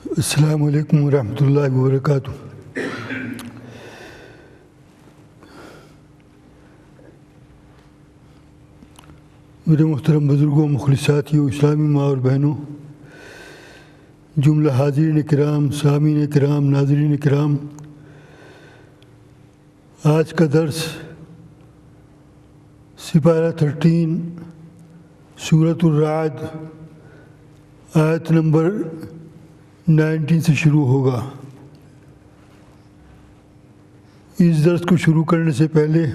السلام علیکم ورحمۃ اللہ وبرکاتہ۔ میرے محترم بزرگوں، مخلص ساتھیوں، اسلامی ماں اور بہنوں، جملہ حاضرین کرام، سامعین کرام، ناظرین کرام، آج کا درس سپارہ 13 سورۃ الرعد آیت نمبر 19 سے شروع ہوگا۔ اس درس کو شروع کرنے سے پہلے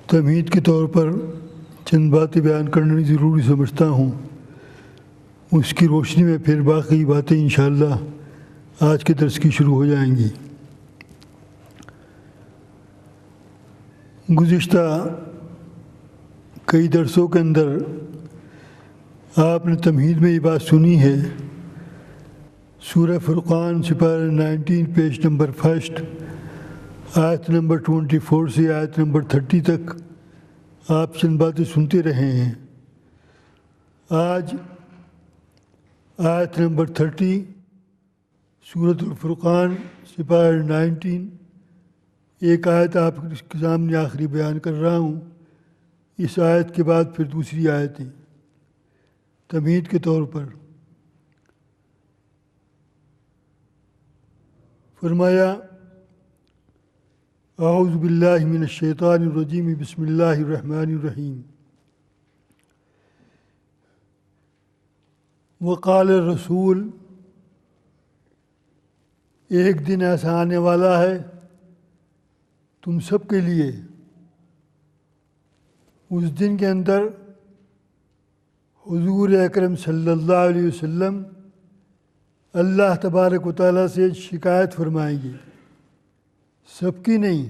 تمہید کے طور پر چند باتیں بیان کرنا ضروری سمجھتا ہوں، اس کی روشنی میں پھر باقی باتیں انشاءاللہ آج کے درس کی شروع ہو جائیں گی۔ گزشتہ کئی درسوں کے اندر آپ نے تمہید میں یہ بات سنی ہے، سورہ فرقان سپارہ 19 پیج نمبر 1 آیت نمبر 24 سے آیت نمبر 30 تک آپ چند باتیں سنتے رہے ہیں۔ آج آیت نمبر 30 سورۃ الفرقان سپارہ 19 ایک آیت آپ کے سامنے آخری بیان کر رہا ہوں۔ اس آیت کے بعد پھر دوسری آیتیں تمہید کے طور پر۔ فرمایا اعوذ باللہ من الشیطان الرجیم بسم اللہ الرحمن الرحیم۔ وقال الرسول، ایک دن ایسا آنے والا ہے تم سب کے لیے، اس دن کے اندر حضور اکرم صلی اللہ علیہ وسلم اللہ تبارک و تعالیٰ سے شکایت فرمائیں گے، سب کی نہیں،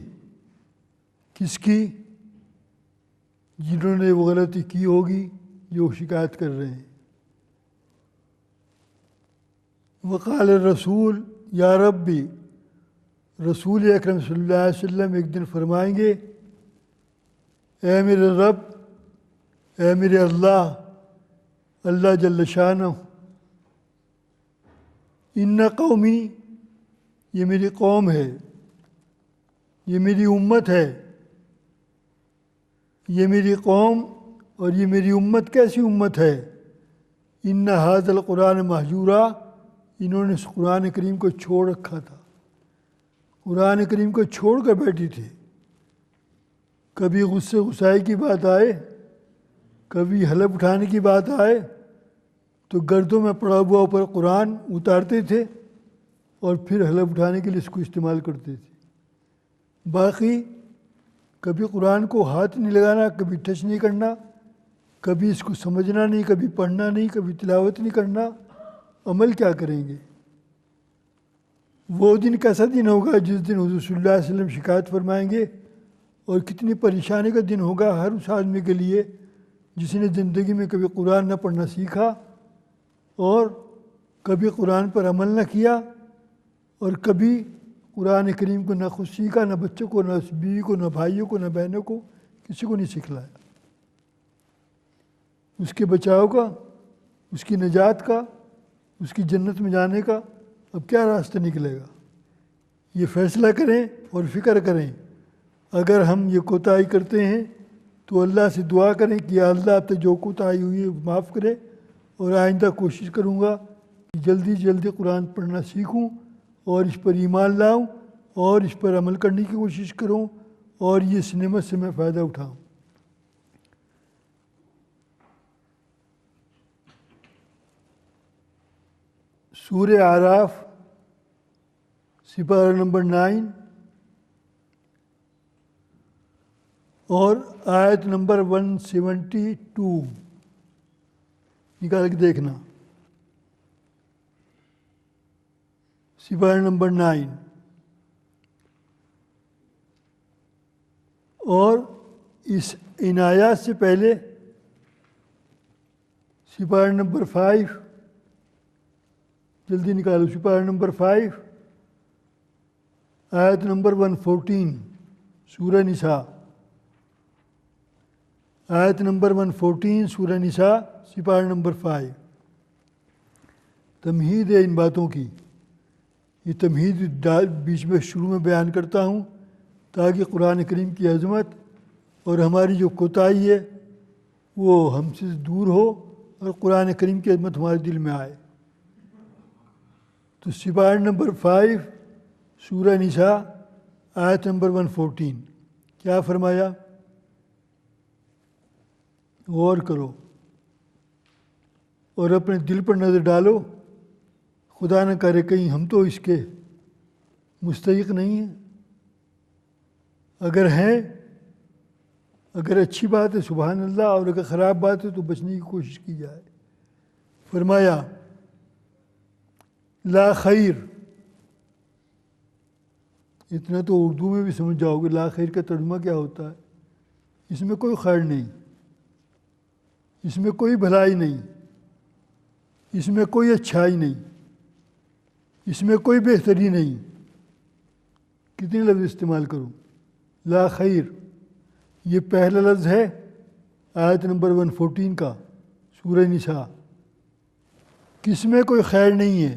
کس کی؟ جنہوں نے وہ غلطی کی ہوگی جو شکایت کر رہے ہیں۔ وقال الرسول یا ربی، رسول اکرم صلی اللہ علیہ وسلم ایک دن فرمائیں گے، اے میرے رب، اے میرے اللہ، اللہ جل شانہ، ان قومی، یہ میری قوم ہے، یہ میری امت ہے، یہ میری قوم اور یہ میری امت کیسی امت ہے؟ ان ھذا القرآن مہجورا، انہوں نے اس قرآن کریم کو چھوڑ رکھا تھا، قرآن کریم کو چھوڑ کر بیٹھی تھی۔ کبھی غصے غصائی کی بات آئے، کبھی حلف اٹھانے کی بات آئے تو گردوں میں پڑا ہوا اوپر قرآن اتارتے تھے اور پھر حلف اٹھانے کے لیے اس کو استعمال کرتے تھے۔ باقی کبھی قرآن کو ہاتھ نہیں لگانا، کبھی ٹچ نہیں کرنا، کبھی اس کو سمجھنا نہیں، کبھی پڑھنا نہیں، کبھی تلاوت نہیں کرنا، عمل کیا کریں گے؟ وہ دن کیسا دن ہوگا جس دن حضور صلی اللہ علیہ وسلم شکایت فرمائیں گے، اور کتنی پریشانی کا دن ہوگا ہر اس آدمی کے لیے جس نے زندگی میں کبھی قرآن نہ پڑھنا سیکھا اور کبھی قرآن پر عمل نہ کیا، اور کبھی قرآن کریم کو نہ خود سیکھا، نہ بچوں کو، نہ بیوی کو، نہ بھائیوں کو، نہ بہنوں کو، کسی کو نہیں سکھلایا۔ اس کے بچاؤ کا، اس کی نجات کا، اس کی جنت میں جانے کا اب کیا راستہ نکلے گا؟ یہ فیصلہ کریں اور فکر کریں۔ اگر ہم یہ کوتاہی کرتے ہیں تو اللہ سے دعا کریں کہ یا اللہ اب تک جو کوتاہی ہوئی ہے معاف کرے، اور آئندہ کوشش کروں گا کہ جلدی جلدی قرآن پڑھنا سیکھوں اور اس پر ایمان لاؤں اور اس پر عمل کرنے کی کوشش کروں اور یہ اس نعمت سے میں فائدہ اٹھاؤں۔ سورہ اعراف سپارہ نمبر 9 اور آیت نمبر 172 نکال کے دیکھنا۔ سپارہ نمبر 9 اور ان آیات سے پہلے سپارہ نمبر 5، جلدی نکالو، سپارہ نمبر 5 آیت نمبر 114 سورہ نساء، آیت نمبر 114 سورہ نساء سپارہ نمبر 5۔ تمہید ہے ان باتوں کی. یہ تمہید بیچ میں شروع میں بیان کرتا ہوں تاکہ قرآن کریم کی عظمت اور ہماری جو کوتاہی ہے وہ ہم سے دور ہو اور قرآن کریم کی عظمت ہمارے دل میں آئے. تو سپارہ نمبر 5 سورہ نساء آیت نمبر 114 کیا فرمایا؟ غور کرو اور اپنے دل پر نظر ڈالو، خدا نہ کرے کہیں ہم تو اس کے مستحق نہیں ہیں. اگر ہیں، اگر اچھی بات ہے سبحان اللہ، اور اگر خراب بات ہے تو بچنے کی کوشش کی جائے. فرمایا لا خیر، اتنا تو اردو میں بھی سمجھ جاؤ گے لا خیر کا ترجمہ کیا ہوتا ہے. اس میں کوئی خیر نہیں، اس میں کوئی بھلائی نہیں، اس میں کوئی اچھائی نہیں، اس میں کوئی بہتری نہیں. کتنے لفظ استعمال کروں؟ لا خیر، یہ پہلا لفظ ہے آیت نمبر 114 کا سورہ نساء. کس میں کوئی خیر نہیں ہے،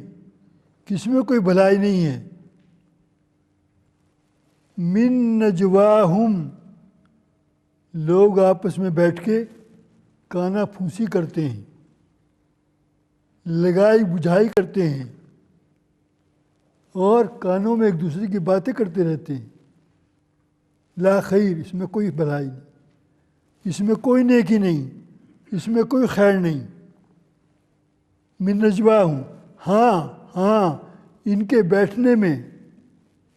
کس میں کوئی بھلائی نہیں ہے. من نجواہم، لوگ آپس میں بیٹھ کے کانا پھونسی کرتے ہیں، لگائی بجھائی کرتے ہیں اور کانوں میں ایک دوسرے کی باتیں کرتے رہتے ہیں. لا خیر، اس میں کوئی بھلائی نہیں، اس میں کوئی نیکی نہیں، اس میں کوئی خیر نہیں. من نجواہم، ہاں ان کے بیٹھنے میں،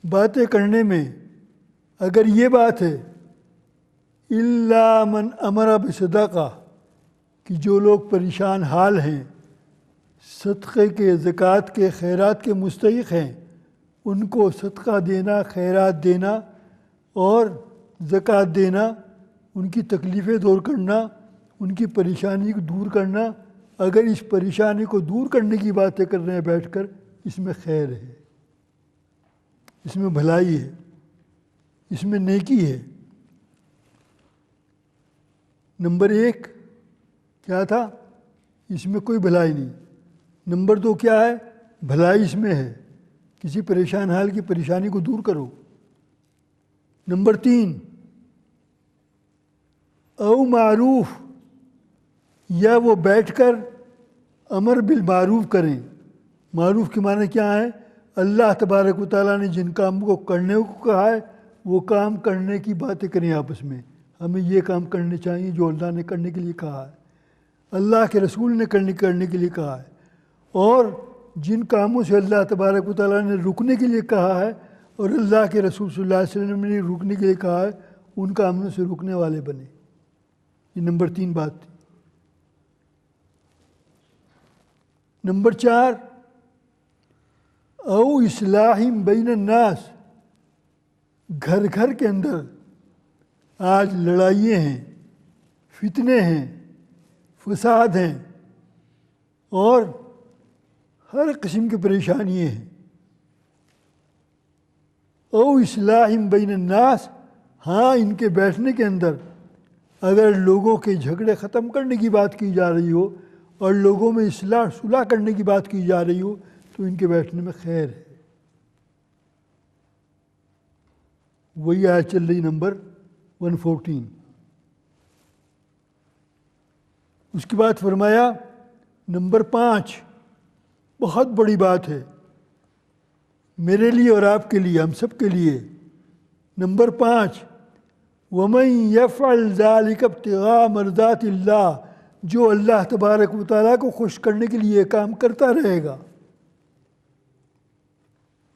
باتیں کرنے میں اگر یہ بات ہے الا من امر بصدقہ، کہ جو لوگ پریشان حال ہیں، صدقے کے، زکوٰۃ کے، خیرات کے مستحق ہیں، ان کو صدقہ دینا، خیرات دینا اور زکوٰۃ دینا، ان کی تکلیفیں دور کرنا، ان کی پریشانی کو دور کرنا. اگر اس پریشانی کو دور کرنے کی باتیں کر رہے ہیں بیٹھ کر، اس میں خیر ہے، اس میں بھلائی ہے، اس میں نیکی ہے. نمبر 1 کیا تھا؟ اس میں کوئی بھلائی نہیں. نمبر 2 کیا ہے؟ بھلائی اس میں ہے، کسی پریشان حال کی پریشانی کو دور کرو. نمبر 3 او معروف، یا وہ بیٹھ کر امر بالمعروف کریں. معروف کے معنی کیا ہے؟ اللہ تبارک و تعالیٰ نے جن کاموں کو کرنے کو کہا ہے وہ کام کرنے کی باتیں کریں آپس میں. ہمیں یہ کام کرنے چاہیے جو اللہ نے کرنے کے لیے کہا ہے، اللہ کے رسول نے کرنے کے لیے کہا ہے. اور جن کاموں سے اللہ تبارک و تعالیٰ نے رکنے کے لیے کہا ہے اور اللہ کے رسول صلی اللہ علیہ وسلم نے رکنے کے لیے کہا ہے، ان کاموں سے رکنے والے بنے. یہ نمبر 3 بات تھی. نمبر 4 او اصلاح بین الناس، گھر گھر کے اندر آج لڑائیاں ہیں، فتنے ہیں، فساد ہیں اور ہر قسم کی پریشانیاں ہیں. او اصلاح بین الناس، ہاں ان کے بیٹھنے کے اندر اگر لوگوں کے جھگڑے ختم کرنے کی بات کی جا رہی ہو اور لوگوں میں اصلاح صلح کرنے کی بات کی جا رہی ہو تو ان کے بیٹھنے میں خیر ہے. وہی آیت چل رہی نمبر 114. اس کے بعد فرمایا نمبر 5 بہت بڑی بات ہے میرے لیے اور آپ کے لیے، ہم سب کے لیے. نمبر 5 وَمَن يَفْعَلْ ذَلِكَ ابْتِغَاءَ مَرْضَاتِ اللَّهِ، جو اللہ تبارک و تعالیٰ کو خوش کرنے کے لیے یہ کام کرتا رہے گا،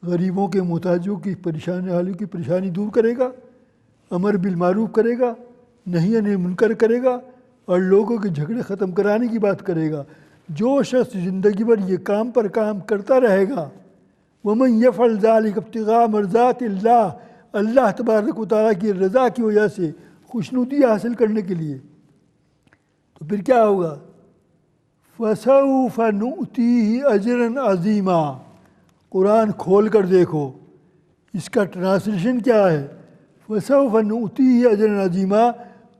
غریبوں کے، محتاجوں کی پریشانی حالوں کی پریشانی دور کرے گا، امر بالمعروف کرے گا، نہی عن المنکر کرے گا اور لوگوں کے جھگڑے ختم کرانے کی بات کرے گا. جو شخص زندگی بھر یہ کام پر کام کرتا رہے گا، وَمَن يَفْعَلْ ذَلِكَ ابْتِغَاءَ مَرْضَاتِ اللَّهِ، اللہ تبارک و تعالیٰ کی رضا کی وجہ سے، خوشنودی حاصل کرنے کے لیے، تو پھر کیا ہوگا؟ فَسَوْفَ نُؤْتِيهِ أَجْرًا عَظِيمًا. قرآن کھول کر دیکھو اس کا ٹرانسلیشن کیا ہے. فَسَوْفَ نُؤْتِيهِ أَجْرًا عَظِيمًا،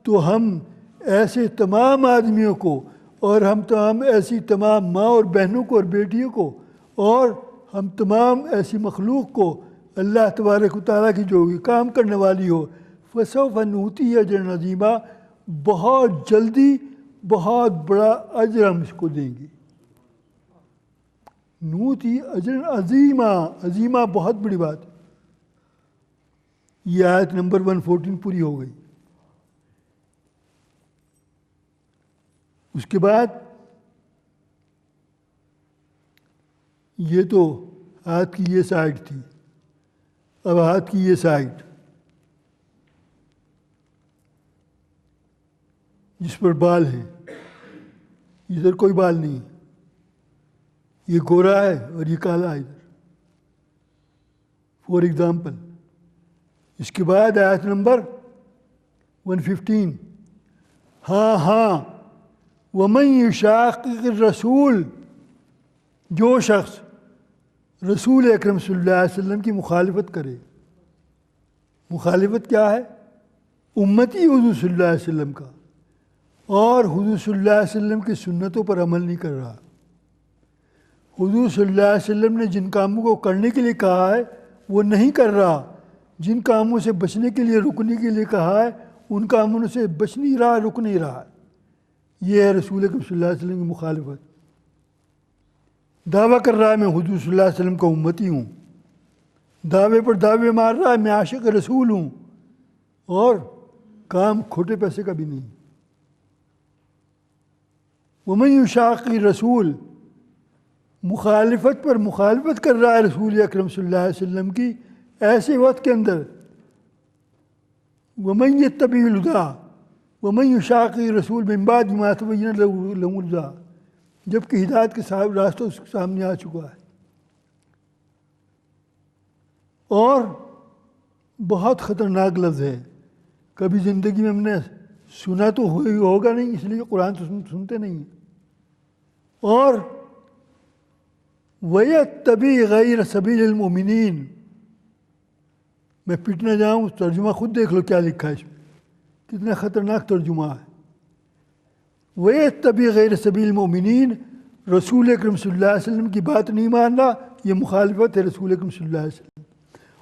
تو ہم ایسے تمام آدمیوں کو اور ہم تمام ایسی تمام ماں اور بہنوں کو اور بیٹیوں کو اور ہم تمام ایسی مخلوق کو اللہ تبارک و تعالیٰ کی جو کام کرنے والی ہو فسوف نؤتیہ اجرا عظیما، بہت جلدی بہت بڑا اجر ہم اس کو دیں گے. نؤتی اجرا عظیما، عظیما بہت بڑی بات ہے. یہ آیت نمبر 114 پوری ہو گئی. اس کے بعد یہ تو آیت کی یہ سائڈ تھی. اب آیت کی یہ سائڈ جس پر بال ہیں، ادھر کوئی بال نہیں، یہ گورا ہے اور یہ کالا ہے ادھر، فور ایگزامپل. اس کے بعد آیت نمبر 115، ہاں ہاں ومن یشاقق الرسول، جو شخص رسول اکرم صلی اللہ علیہ وسلم کی مخالفت کرے. مخالفت کیا ہے؟ امتی حضور صلی اللہ علیہ وسلم کا، اور حضور صلی اللہ علیہ وسلم کی سنتوں پر عمل نہیں کر رہا. حضور صلی اللہ علیہ وسلم نے جن کاموں کو کرنے کے لیے کہا ہے وہ نہیں کر رہا، جن کاموں سے بچنے کے لیے رکنے کے لیے کہا ہے ان کاموں سے بچ نہیں رہا، رک نہیں رہا. یہ ہے رسول اکرم صلی اللہ علیہ وسلم کی مخالفت. دعویٰ کر رہا ہے میں حضور صلی اللہ علیہ وسلم کا امتی ہوں، دعوے پر دعوے مار رہا ہے میں عاشق رسول ہوں، اور کام کھوٹے پیسے کا بھی نہیں. ومن یشاقق الرسول، مخالفت پر مخالفت کر رہا ہے رسول اکرم صلی اللہ علیہ وسلم کی ایسے وقت کے اندر. ومن یتبع الہدی ومن یشاقق الرسول من بعد ما تبین لہ الہدی، جبکہ ہدایت کے صاحب راستہ اس کے سامنے آ چکا ہے. اور بہت خطرناک لفظ ہے، کبھی زندگی میں ہم نے سنا تو ہوگا نہیں، اس لیے قرآن تو سنتے نہیں ہیں. اور وَيَتَّبِعْ غَيْرَ سَبِيلِ الْمُؤْمِنِينَ، میں پٹ نہ جاؤں، ترجمہ خود دیکھ لو کیا لکھا ہے اس میں، کتنا خطرناک ترجمہ ہے. وَيَتَّبِعْ غَيْرَ سَبِيلِ الْمُؤْمِنِينَ، رسول اکرم صلی اللہ علیہ وسلم کی بات نہیں ماننا، یہ مخالفت ہے رسول اکرم صلی اللہ علیہ وسلم.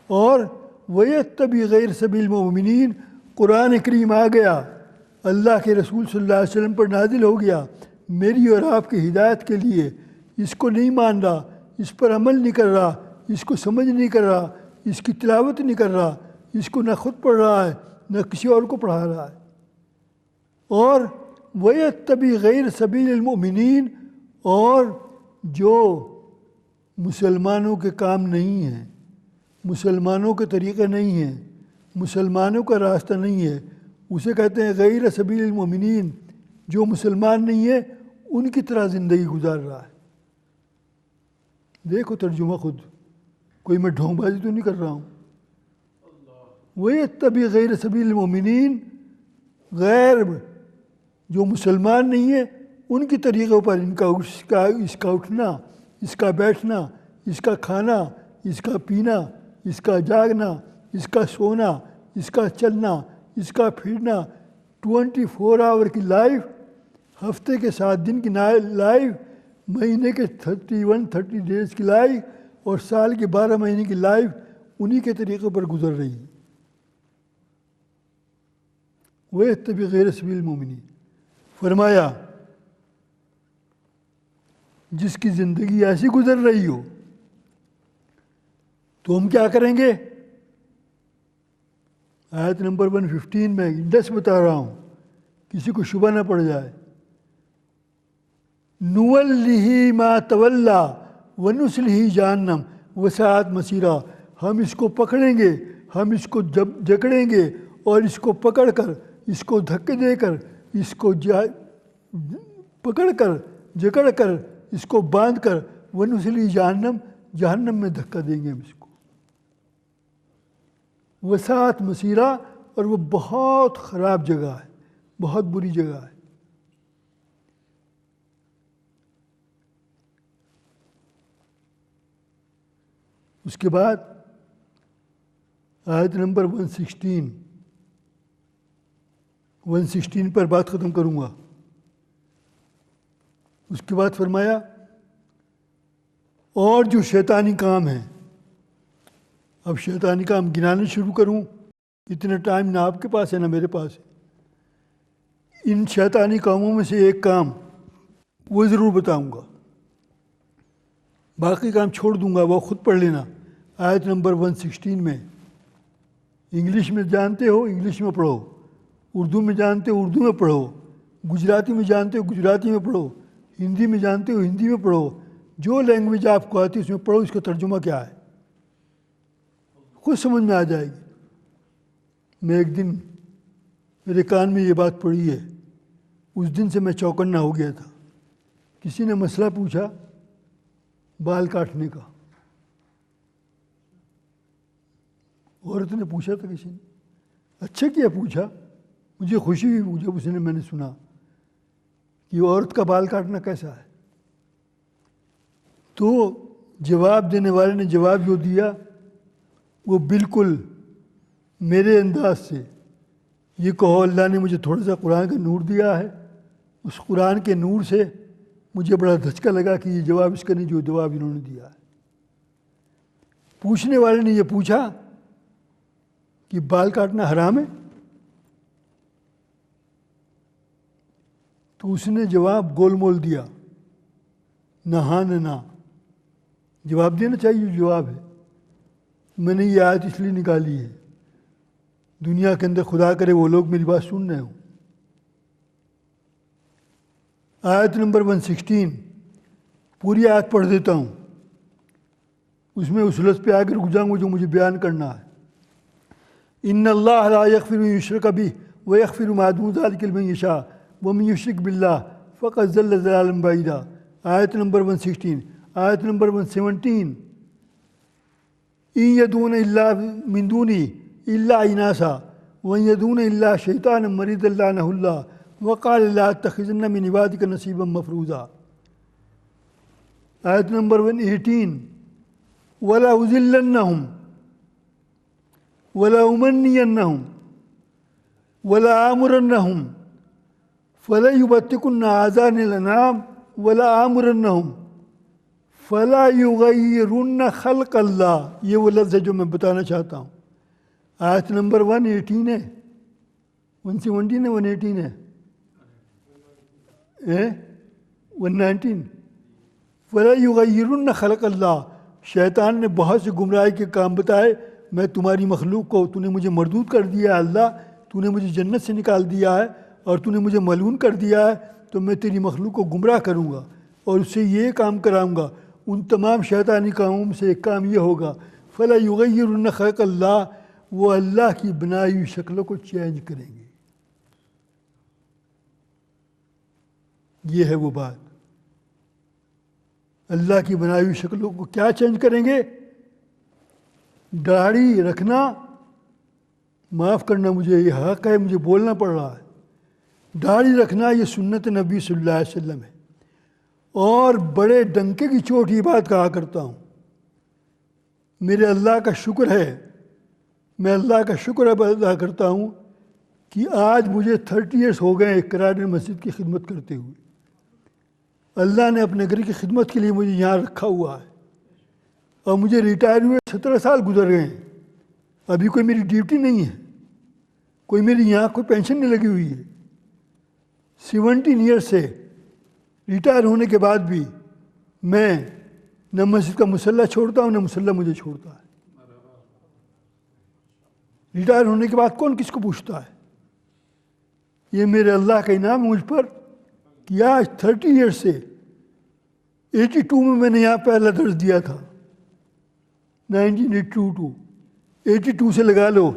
اور وَيَتَّبِعْ غَيْرَ سَبِيلِ الْمُؤْمِنِينَ، قرآن کریم آ گیا، اللہ کے رسول صلی اللہ علیہ وسلم پر نازل ہو گیا میری اور آپ کی ہدایت کے لیے. اس کو نہیں مان رہا، اس پر عمل نہیں کر رہا، اس کو سمجھ نہیں کر رہا، اس کی تلاوت نہیں کر رہا، اس کو نہ خود پڑھ رہا ہے نہ کسی اور کو پڑھا رہا ہے. اور وَيَتَّبِعْ غَيْرَ سَبِيلِ الْمُؤْمِنِينَ، اور جو مسلمانوں کے کام نہیں ہیں، مسلمانوں کے طریقے نہیں ہیں، مسلمانوں کا راستہ نہیں ہے، اسے کہتے ہیں غیر سبیل المؤمنین. جو مسلمان نہیں ہے ان کی طرح زندگی گزار رہا ہے. دیکھو ترجمہ خود، کوئی میں ڈھونگ بازی تو نہیں کر رہا ہوں. وَيَتَّبِعْ غَيْرَ سَبِيلِ الْمُؤْمِنِينَ، غیر جو مسلمان نہیں ہے ان کی طریقوں پر اس کا اٹھنا، اس کا بیٹھنا، اس کا کھانا، اس کا پینا، اس کا جاگنا، اس کا سونا، اس کا چلنا، اس کا پھرنا، 24 آور کی لائف، ہفتے کے 7 دن کی لائف، مہینے کے 30 ڈیز کی لائف، اور سال کے 12 مہینے کی لائف انہی کے طریقے پر گزر رہی ہے. وَيَتَّبِعْ غَيْرَ سَبِيلِ الْمُؤْمِنِينَ، فرمایا جس کی زندگی ایسی گزر رہی ہو تو ہم کیا کریں گے؟ آیت نمبر 115 میں انڈس بتا رہا ہوں، کسی کو شبہ نہ پڑ جائے. نُوَلِّهِ مَا تَوَلَّى وَنُصْلِهِ جَهَنَّمَ وَسَاءَتْ مَصِيرًا، ہم اس کو پکڑیں گے، ہم اس کو جکڑیں گے، اور اس کو پکڑ کر، اس کو دھکے دے کر، اس کو پکڑ کر، جکڑ کر، اس کو باندھ کر، وَنُصْلِهِ جَهَنَّمَ، جہنم میں دھکا دیں گے ہم اس کو. وسعت مسیرہ، اور وہ بہت خراب جگہ ہے، بہت بری جگہ ہے. اس کے بعد آیت نمبر 116 پر بات ختم کروں گا. اس کے بعد فرمایا اور جو شیطانی کام ہیں، اب شیطانی کام گنانے شروع کروں، اتنا ٹائم نہ آپ کے پاس ہے نہ میرے پاس ہے۔ ان شیطانی کاموں میں سے ایک کام وہ ضرور بتاؤں گا، باقی کام چھوڑ دوں گا، وہ خود پڑھ لینا۔ آیت نمبر 116 میں، انگلش میں جانتے ہو انگلش میں پڑھو، اردو میں جانتے ہو اردو میں پڑھو، گجراتی میں جانتے ہو گجراتی میں پڑھو، ہندی میں جانتے ہو ہندی میں پڑھو، جو لینگویج آپ کو آتی ہے اس میں پڑھو، اس کا ترجمہ کیا ہے خود سمجھ میں آ جائے گی۔ میں ایک دن میرے کان میں یہ بات پڑی ہے، اس دن سے میں چوکنا ہو گیا تھا۔ کسی نے مسئلہ پوچھا بال کاٹنے کا، عورت نے پوچھا تھا کسی نے، اچھا کیا پوچھا، مجھے خوشی ہوئی جب اس نے میں نے سنا کہ عورت کا بال کاٹنا کیسا ہے۔ تو جواب دینے والے نے جواب جو دیا وہ بالکل میرے انداز سے، یہ کہو اللہ نے مجھے تھوڑا سا قرآن کا نور دیا ہے، اس قرآن کے نور سے مجھے بڑا دھچکا لگا کہ یہ جواب اس کا نہیں جو جواب انہوں نے دیا ہے۔ پوچھنے والے نے یہ پوچھا کہ بال کاٹنا حرام ہے، تو اس نے جواب گول مول دیا، نہ ہاں نہ نہ، جواب دینا چاہیے جو جواب ہے۔ میں نے یہ آیت اس لیے نکالی ہے، دنیا کے اندر خدا کرے وہ لوگ میری بات سن رہے ہوں۔ آیت نمبر 116 پوری آیت پڑھ دیتا ہوں، اس میں اس لفظ پہ آ کر رک جاؤں گا جو مجھے بیان کرنا ہے۔ ان اللہ لا یغفر ان یشرک بہ ویغفر ما دون ذلک لمن یشاء ومن یشرک باللہ فقد ضل ضلالا بعیدا۔ آیت نمبر 116۔ آیت نمبر 117 ان یدعون الا من دونی الا اناسا وان یدعون الا شیطانا مریدا لعنہ اللہ وقال لا تتخذن من عبادک نصیبا مفروضا۔ آیت نمبر 118 ولا اذلنہم ولا امنینہم ولا آمرنہم فلا یبتکن آذان الانعام ولا آمرنہم فلا یغیرن خلق اللہ۔ یہ وہ لفظ ہے جو میں بتانا چاہتا ہوں۔ آیت نمبر 118 ہے، 117 ہے، 118 ہے، 119 فلا یغیرن خلق اللہ۔ شیطان نے بہت سے گمراہی کے کام بتائے، میں تمہاری مخلوق کو، تو نے مجھے مردود کر دیا ہے اللہ، تو نے مجھے جنت سے نکال دیا ہے اور تو نے مجھے ملعون کر دیا ہے، تو میں تیری مخلوق کو گمراہ کروں گا اور اس سے یہ کام کراؤں گا۔ ان تمام شیطانی کاموں میں سے ایک کام یہ ہوگا فلا یغیرن خلق اللہ، وہ اللہ کی بنائی ہوئی شکلوں کو چینج کریں گے۔ یہ ہے وہ بات، اللہ کی بنائی ہوئی شکلوں کو کیا چینج کریں گے؟ داڑھی رکھنا، معاف کرنا مجھے یہ حق ہے، مجھے بولنا پڑ رہا ہے، داڑھی رکھنا یہ سنت نبی صلی اللہ علیہ وسلم ہے۔ اور بڑے ڈنکے کی چوٹ یہ بات کہا کرتا ہوں، میرے اللہ کا شکر ہے، میں اللہ کا شکر ادا کرتا ہوں کہ آج مجھے 30 ایئرس ہو گئے کرائے مسجد کی خدمت کرتے ہوئے۔ اللہ نے اپنے گھر کی خدمت کے لیے مجھے یہاں رکھا ہوا ہے اور مجھے ریٹائر ہوئے 17 سال گزر گئے ہیں، ابھی کوئی میری ڈیوٹی نہیں ہے، کوئی میری یہاں کوئی پینشن نہیں لگی ہوئی ہے۔ 17 ایئرس سے ریٹائر ہونے کے بعد بھی میں نہ مسجد کا مصلی چھوڑتا ہوں نہ مصلی مجھے چھوڑتا ہے۔ ریٹائر ہونے کے بعد کون کس کو پوچھتا ہے؟ یہ میرے اللہ کا انعام مجھ پر کہ آج 30 ایئرس سے 82 میں نے یہاں پہلا درس دیا تھا، 1982 82 سے لگا لو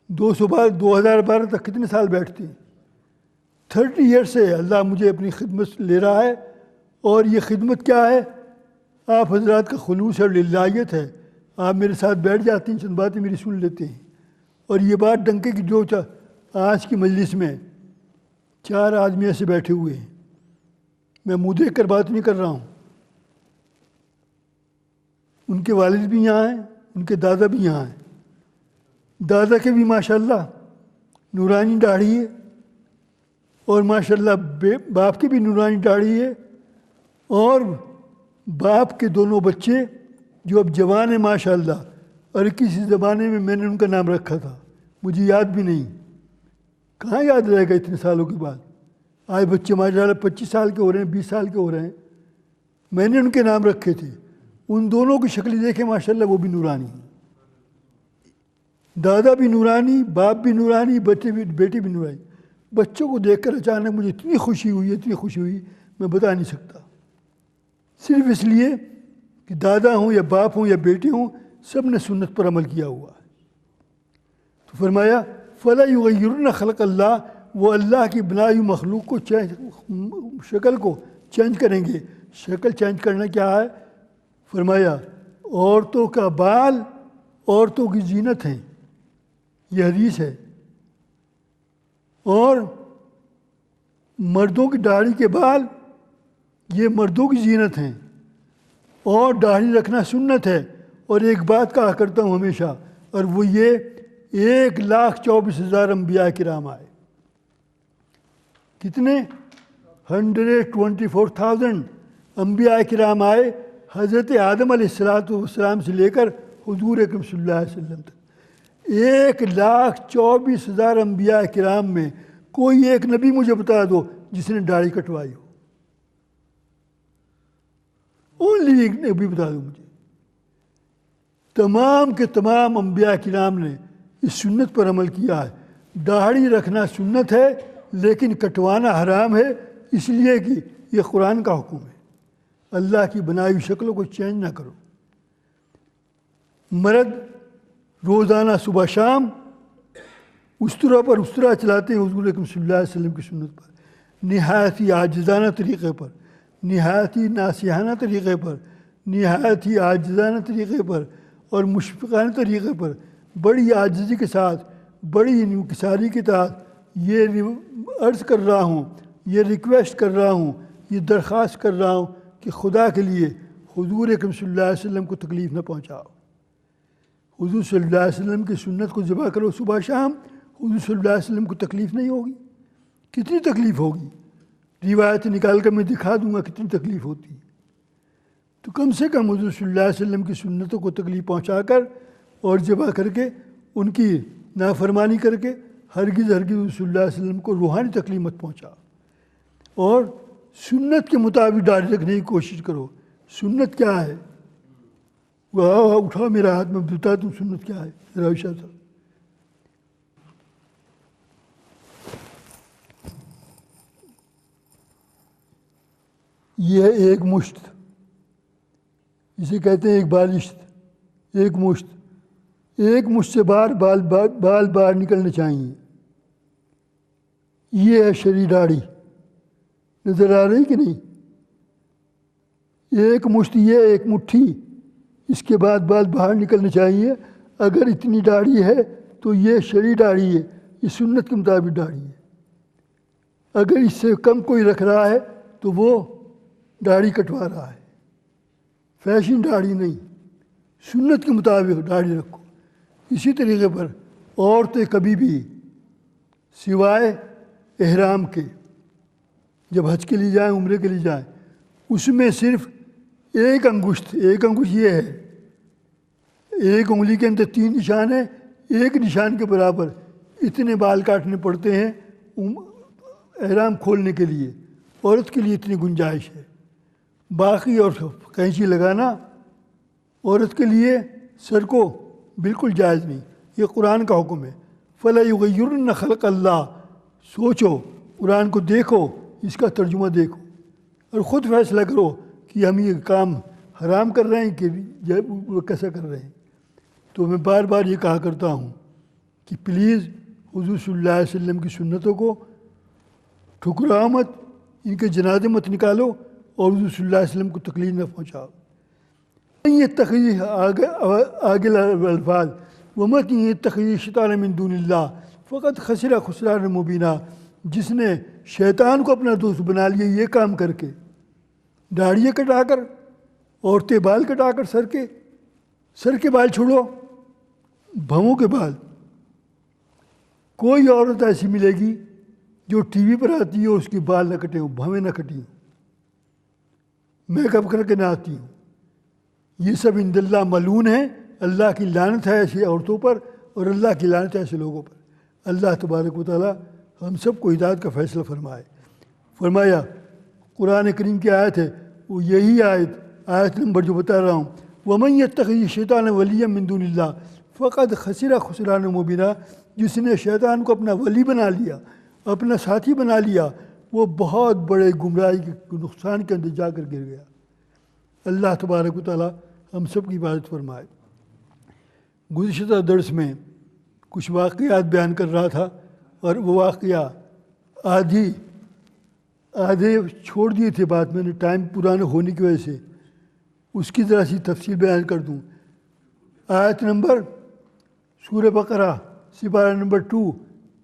2012 تک کتنے سال بیٹھتے ہیں؟ 30 ایئرس سے اللہ مجھے اپنی خدمت لے رہا ہے، اور یہ خدمت کیا ہے؟ آپ حضرات کا خلوص اور للہیت ہے، آپ میرے ساتھ بیٹھ جاتے ہیں، چند باتیں میری سن لیتے ہیں، اور یہ بات ڈنکے کی جو آج کی مجلس میں 4 آدمی ایسے بیٹھے ہوئے ہیں، میں منہ دیکھ کر بات نہیں کر رہا ہوں، ان کے والد بھی یہاں ہیں، ان کے دادا بھی یہاں ہیں، دادا کے بھی ماشاءاللہ نورانی داڑھی ہے، اور ماشاءاللہ باپ کی بھی نورانی داڑھی ہے، اور باپ کے دونوں بچے جو اب جوان ہیں ماشاءاللہ، اور کسی زمانے میں نے ان کا نام رکھا تھا، مجھے یاد بھی نہیں، کہاں یاد رہے گا اتنے سالوں کے بعد. آج بچے ماشاءاللہ 25 سال کے ہو رہے ہیں، 20 سال کے ہو رہے ہیں، میں نے ان کے نام رکھے تھے. ان دونوں کی شکل دیکھیں ماشاءاللہ وہ بھی نورانی ہیں، دادا بھی نورانی، باپ بھی نورانی، بیٹی بھی نورانی. بچوں کو دیکھ کر اچانک مجھے اتنی خوشی ہوئی میں بتا نہیں سکتا، صرف اس لیے کہ دادا ہوں یا باپ ہوں یا بیٹے ہوں، سب نے سنت پر عمل کیا ہوا ہے. تو فرمایا فَلَا يُغَيِّرُنَّ خَلْقَ اللَّهِ، وہ اللہ کی بنائی مخلوق کو شکل کو چینج کریں گے. شکل چینج کرنا کیا ہے؟ فرمایا عورتوں کا بال عورتوں کی زینت ہیں، یہ حدیث ہے، اور مردوں کی داڑھی کے بال یہ مردوں کی زینت ہیں، اور داڑھی رکھنا سنت ہے. اور ایک بات کہا کرتا ہوں ہمیشہ، اور وہ یہ 1,24,000 انبیاء کرام آئے. کتنے؟ 124,000 انبیاء کرام آئے، حضرت آدم علیہ السلام سے لے کر حضور اکرم صلی اللہ علیہ وسلم تک. 1,24,000 انبیاء کرام میں کوئی ایک نبی مجھے بتا دو جس نے داڑھی کٹوائی ہو. اونلی ایک نبی بتا دو مجھے. تمام کے تمام انبیاء کرام نے اس سنت پر عمل کیا ہے. داڑھی رکھنا سنت ہے لیکن کٹوانا حرام ہے، اس لیے کہ یہ قرآن کا حکم ہے. اللہ کی بنائی ہوئی شکلوں کو چینج نہ کرو. مرد روزانہ صبح شام استرا پر استرا چلاتے ہیں حضور اکرم صلی اللہ علیہ وسلم کی سنت پر، نہایت ہی عاجزانہ طریقے پر، نہایت ہی ناصحانہ طریقے پر، نہایت ہی عاجزانہ طریقے پر اور مشفقانہ طریقے پر، بڑی عاجزی کے ساتھ، بڑی انکساری کے ساتھ یہ عرض کر رہا ہوں، یہ ریکویسٹ کر رہا ہوں، یہ درخواست کر رہا ہوں کہ خدا کے لیے حضور اکرم صلی اللہ علیہ وسلم کو تکلیف نہ پہنچاؤ. حضور صلی اللہ علیہ وسلم کی سنت کو ذبح کرو صبح شام، حضور صلی اللہ علیہ وسلم کو تکلیف نہیں ہوگی. کتنی تکلیف ہوگی؟ روایت نکال کر میں دکھا دوں گا کتنی تکلیف ہوتی ہے. تو کم سے کم حضور صلی اللہ علیہ وسلم کی سنتوں کو تکلیف پہنچا کر اور ذبح کر کے ان کی نافرمانی کر کے ہرگز حضور صلی اللہ علیہ وسلم کو روحانی تکلیف مت پہنچا. اور سنت کے مطابق داڑھی رکھنے کی کوشش کرو. سنت کیا ہے؟ اٹھاؤ میرا ہاتھ، میں بتا دوں سنت کیا ہے. راوشہ صاحب یہ ایک مشت، اسے کہتے ہیں ایک بالشت، ایک مشت سے بال نکلنے چاہیے. یہ ہے شرعی داڑھی، نظر آ رہی کہ نہیں؟ ایک مشت، یہ ایک مٹھی، اس کے بعد بال باہر نکلنے چاہیے. اگر اتنی داڑھی ہے تو یہ شرعی داڑھی ہے، یہ سنت کے مطابق داڑھی ہے. اگر اس سے کم کوئی رکھ رہا ہے تو وہ داڑھی کٹوا رہا ہے، فیشن داڑھی نہیں، سنت کے مطابق داڑھی رکھو. اسی طریقے پر عورتیں کبھی بھی سوائے احرام کے جب حج کے لیے جائیں، عمرے کے لیے جائیں، اس میں صرف ایک انگشت یہ ہے، ایک انگلی کے اندر 3 نشان ہیں، ایک نشان کے برابر اتنے بال کاٹنے پڑتے ہیں احرام کھولنے کے لیے. عورت کے لیے اتنی گنجائش ہے. باقی اور کینچی لگانا عورت کے لیے سر کو بالکل جائز نہیں. یہ قرآن کا حکم ہے. فَلَا يُغَيِّرُنَّ خَلْقَ اللَّهِ. سوچو، قرآن کو دیکھو، اس کا ترجمہ دیکھو اور خود فیصلہ کرو کہ ہم یہ کام حرام کر رہے ہیں کہ وہ کیسا کر رہے ہیں. تو میں بار بار یہ کہا کرتا ہوں کہ پلیز حضور صلی اللہ علیہ وسلم کی سنتوں کو ٹھکراؤ مت، ان کے جنازے مت نکالو اور حضور صلی اللہ علیہ وسلم کو تکلیف نہ پہنچاؤ. یہ تخییر آگے الفاظ وَمَتْ يَتَّخِذِ الشَّيْطَانَ مِن دُونِ اللَّهِ فَقَدْ خَسِرَ خُسْرَانًا مُبِينًا. جس نے شیطان کو اپنا دوست بنا لیا یہ کام کر کے، داڑھیاں کٹا کر، عورتیں بال کٹا کر، سر کے بال چھوڑو، بھووں کے بال. کوئی عورت ایسی ملے گی جو ٹی وی پر آتی ہے اس کی بال نہ کٹے ہوں، بھویں نہ کٹی ہوں، میک اپ کر کے نہ آتی ہوں، یہ سب عند اللہ ملعون ہے، اللہ کی لعنت ہے ایسی عورتوں پر اور اللہ کی لعنت ہے ایسے لوگوں پر۔ اللہ تبارک و تعالیٰ ہم سب کو ہدایت کا فیصلہ فرمائے۔ فرمایا قرآن کریم کی آیت ہے، وہ یہی آیت نمبر جو بتا رہا ہوں، وَمَن يَتَّخِذِ الشَّيْطَانَ وَلِيًّا مِن دُونِ اللَّهِ فَقَدْ خَسِرَ خُسْرَانًا مُبِينًا، جس نے شیطان کو اپنا ولی بنا لیا، اپنا ساتھی بنا لیا، وہ بہت بڑے گمراہی کے نقصان کے اندر جا کر گر گیا۔ اللہ تبارک و تعالیٰ ہم سب کی حفاظت فرمائے۔ گزشتہ درس میں کچھ واقعات بیان کر رہا تھا، اور وہ واقعہ آدھے چھوڑ دیے تھے، بات میں نے ٹائم پرانا ہونے کی وجہ سے اس کی ذرا سی تفصیل بیان کر دوں۔ آیت نمبر سورہ بقرہ سپارہ نمبر 2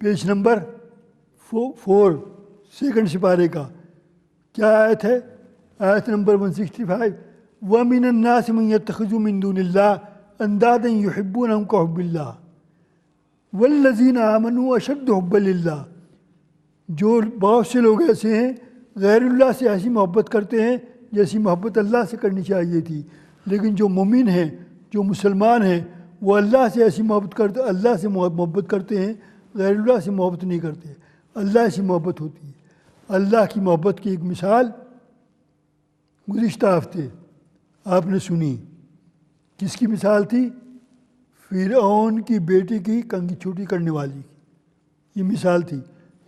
پیج نمبر 4 سیکنڈ سپارے کا کیا آیت ہے؟ آیت نمبر 165، وَمِنَ النَّاسِ مَن يَتَّخِذُ مِن دُونِ اللَّهِ أَندَادًا يُحِبُّونَهُمْ كَحُبِّ اللَّهِ وَالَّذِينَ آمَنُوا أَشَدُّ حُبًّا لِلَّهِ، جو بہت سے لوگ ایسے ہیں غیر اللہ سے ایسی محبت کرتے ہیں جیسی محبت اللہ سے کرنی چاہیے تھی، لیکن جو مومن ہیں، جو مسلمان ہیں، وہ اللہ سے ایسی اللہ سے محبت کرتے ہیں، غیر اللہ سے محبت نہیں کرتے۔ اللہ سے محبت ہوتی ہے۔ اللہ کی محبت کی ایک مثال گزشتہ ہفتے آپ نے سنی، کس کی مثال تھی؟ فرعون کی بیٹی کی کنگھی چھوٹی کرنے والی کی یہ مثال تھی۔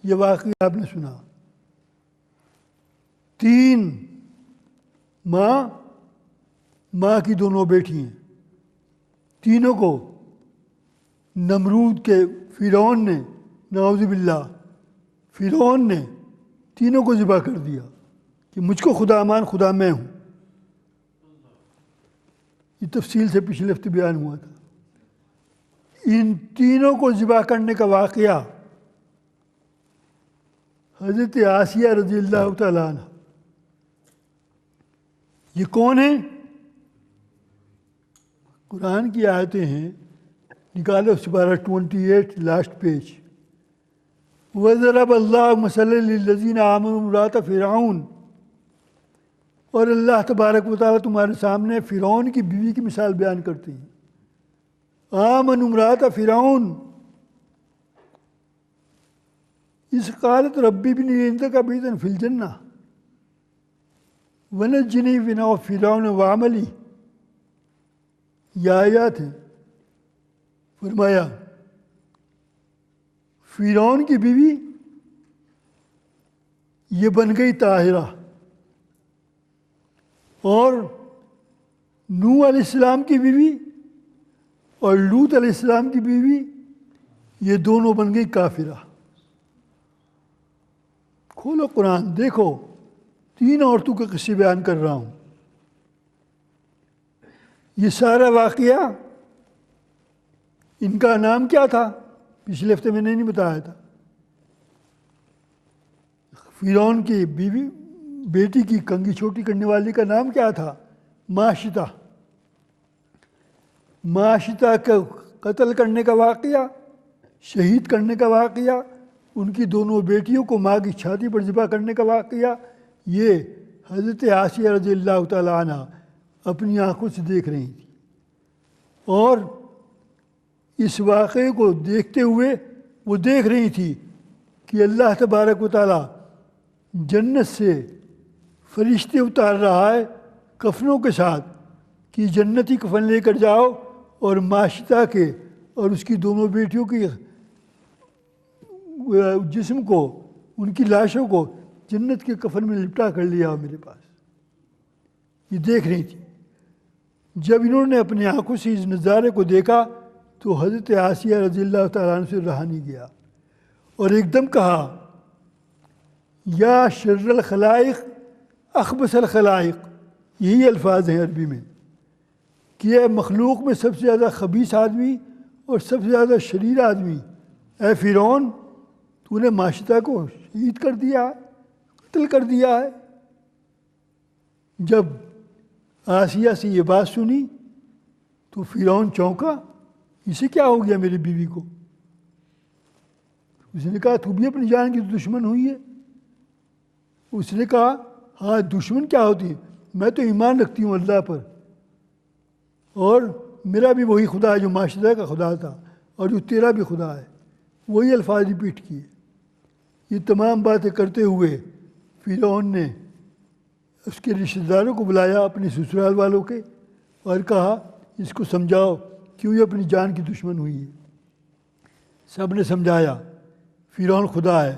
یہ واقعہ آپ نے سنا۔ 3 ماں کی دونوں بیٹی ہیں، تینوں کو نمرود کے فرعون نے، نعوذ باللہ، فرعون نے تینوں کو ذبح کر دیا کہ مجھ کو خدا مان، خدا میں ہوں۔ یہ تفصیل سے پچھلے ہفتے بیان ہوا تھا۔ ان تینوں کو ذبح کرنے کا واقعہ حضرت آسیہ رضی اللہ تعالیٰ عنہ، یہ کون ہیں؟ قرآن کی آیتیں ہیں، نکالو سپارہ 28 لاسٹ پیج۔ وَضَرَبَ اللَّهُ مَثَلًا لِلَّذِينَ آمَنُوا امْرَأَتَ فِرْعَوْنَ، اور اللہ تبارک و تعالیٰ تمہارے سامنے فرعون کی بیوی کی مثال بیان کرتے ہیں۔ آمنوا امرأة فرعون إذ قالت ربي ابن لي عندك بيتا في الجنة ونجني من فرعون وعمله، یہ آیات ہیں۔ فرمایا فرعون کی بیوی یہ بن گئی طاہرہ، اور نوح علیہ السلام کی بیوی اور لوط علیہ السلام کی بیوی یہ دونوں بن گئی کافرہ۔ کھولو قرآن، دیکھو 3 عورتوں کے قصے بیان کر رہا ہوں۔ یہ سارا واقعہ ان کا نام کیا تھا؟ پچھلے ہفتے میں نے نہیں بتایا تھا۔ فرعون کی بیٹی کی کنگھی چھوٹی کرنے والی کا نام کیا تھا؟ ماشطہ۔ ماشطہ کا قتل کرنے کا واقعہ، شہید کرنے کا واقعہ، ان کی دونوں بیٹیوں کو ماں کی چھاتی پر ذبح کرنے کا واقعہ، یہ حضرت آسیہ رضی اللہ تعالیٰ عنہ اپنی آنکھوں سے دیکھ رہی تھی، اور اس واقعے کو دیکھتے ہوئے وہ دیکھ رہی تھی کہ اللہ تبارک و تعالیٰ جنت سے فرشتے اتار رہا ہے کفنوں کے ساتھ کہ جنتی کفن لے کر جاؤ، اور ماشطہ کے اور اس کی دونوں بیٹیوں کی جسم کو، ان کی لاشوں کو جنت کے کفن میں لپٹا کر لیا میرے پاس۔ یہ دیکھ رہی تھی۔ جب انہوں نے اپنی آنکھوں سے اس نظارے کو دیکھا تو حضرت آسیہ رضی اللہ تعالیٰ عنہ سے رہا نہیں گیا، اور ایک دم کہا یا شر الخلائق اخبث الخلائق، یہی الفاظ ہیں عربی میں کہ مخلوق میں سب سے زیادہ خبیث آدمی اور سب سے زیادہ شریر آدمی، اے فرعون تو نے ماشطہ کو شہید کر دیا ہے، قتل کر دیا ہے۔ جب آسیہ سے یہ بات سنی تو فرعون چونکا، اسے کیا ہو گیا میری بیوی کو؟ اس نے کہا تو بھی اپنی جان کی دشمن ہوئی ہے؟ اس نے کہا ہاں دشمن کیا ہوتی ہے، میں تو ایمان رکھتی ہوں اللہ پر، اور میرا بھی وہی خدا ہے جو معاشرہ کا خدا تھا اور جو تیرا بھی خدا ہے، وہی الفاظ ریپیٹ کیے۔ یہ تمام باتیں کرتے ہوئے فرعون نے اس کے رشتہ داروں کو بلایا، اپنے سسرال والوں کے، اور کہا اس کو سمجھاؤ کیوں یہ اپنی جان کی دشمن ہوئی ہے۔ سب نے سمجھایا فرعون خدا ہے،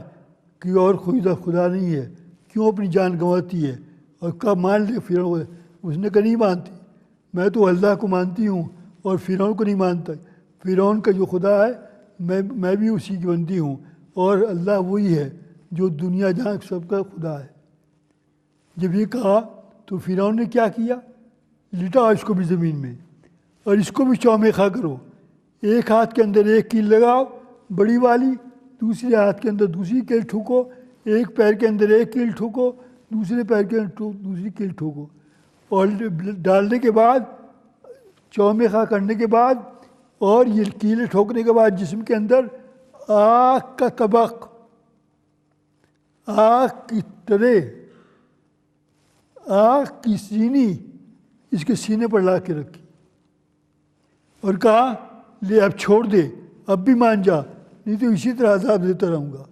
کوئی اور خدا نہیں ہے، کیوں اپنی جان گنواتی ہے، اور کب مان لے فرعون، اس نے کہا نہیں مانتی، میں تو اللہ کو مانتی ہوں اور فرعون کو نہیں مانتا، فرعون کا جو خدا ہے میں بھی اسی کی بندی ہوں، اور اللہ وہی ہے جو دنیا جہاں سب کا خدا ہے۔ جب یہ کہا تو فرعون نے کیا کیا، لٹا اس کو بھی زمین میں، اور اس کو بھی چومیخا کرو، ایک ہاتھ کے اندر ایک کیل لگاؤ بڑی والی، دوسرے ہاتھ کے اندر دوسری کیل ٹھوکو، ایک پیر کے اندر ایک کیل ٹھوکو، دوسرے پیر کے اندر دوسری کیل ٹھوکو، اور ڈالنے کے بعد، چومیخا کرنے کے بعد اور یہ کیلیں ٹھوکنے کے بعد جسم کے اندر آگ کا طبق، آگ کی ٹرے، آگ کی سینی اس کے سینے پر لا کے رکھی، اور کہا لے اب چھوڑ دے، اب بھی مان جا، نہیں تو اسی طرح عذاب دیتا رہوں گا۔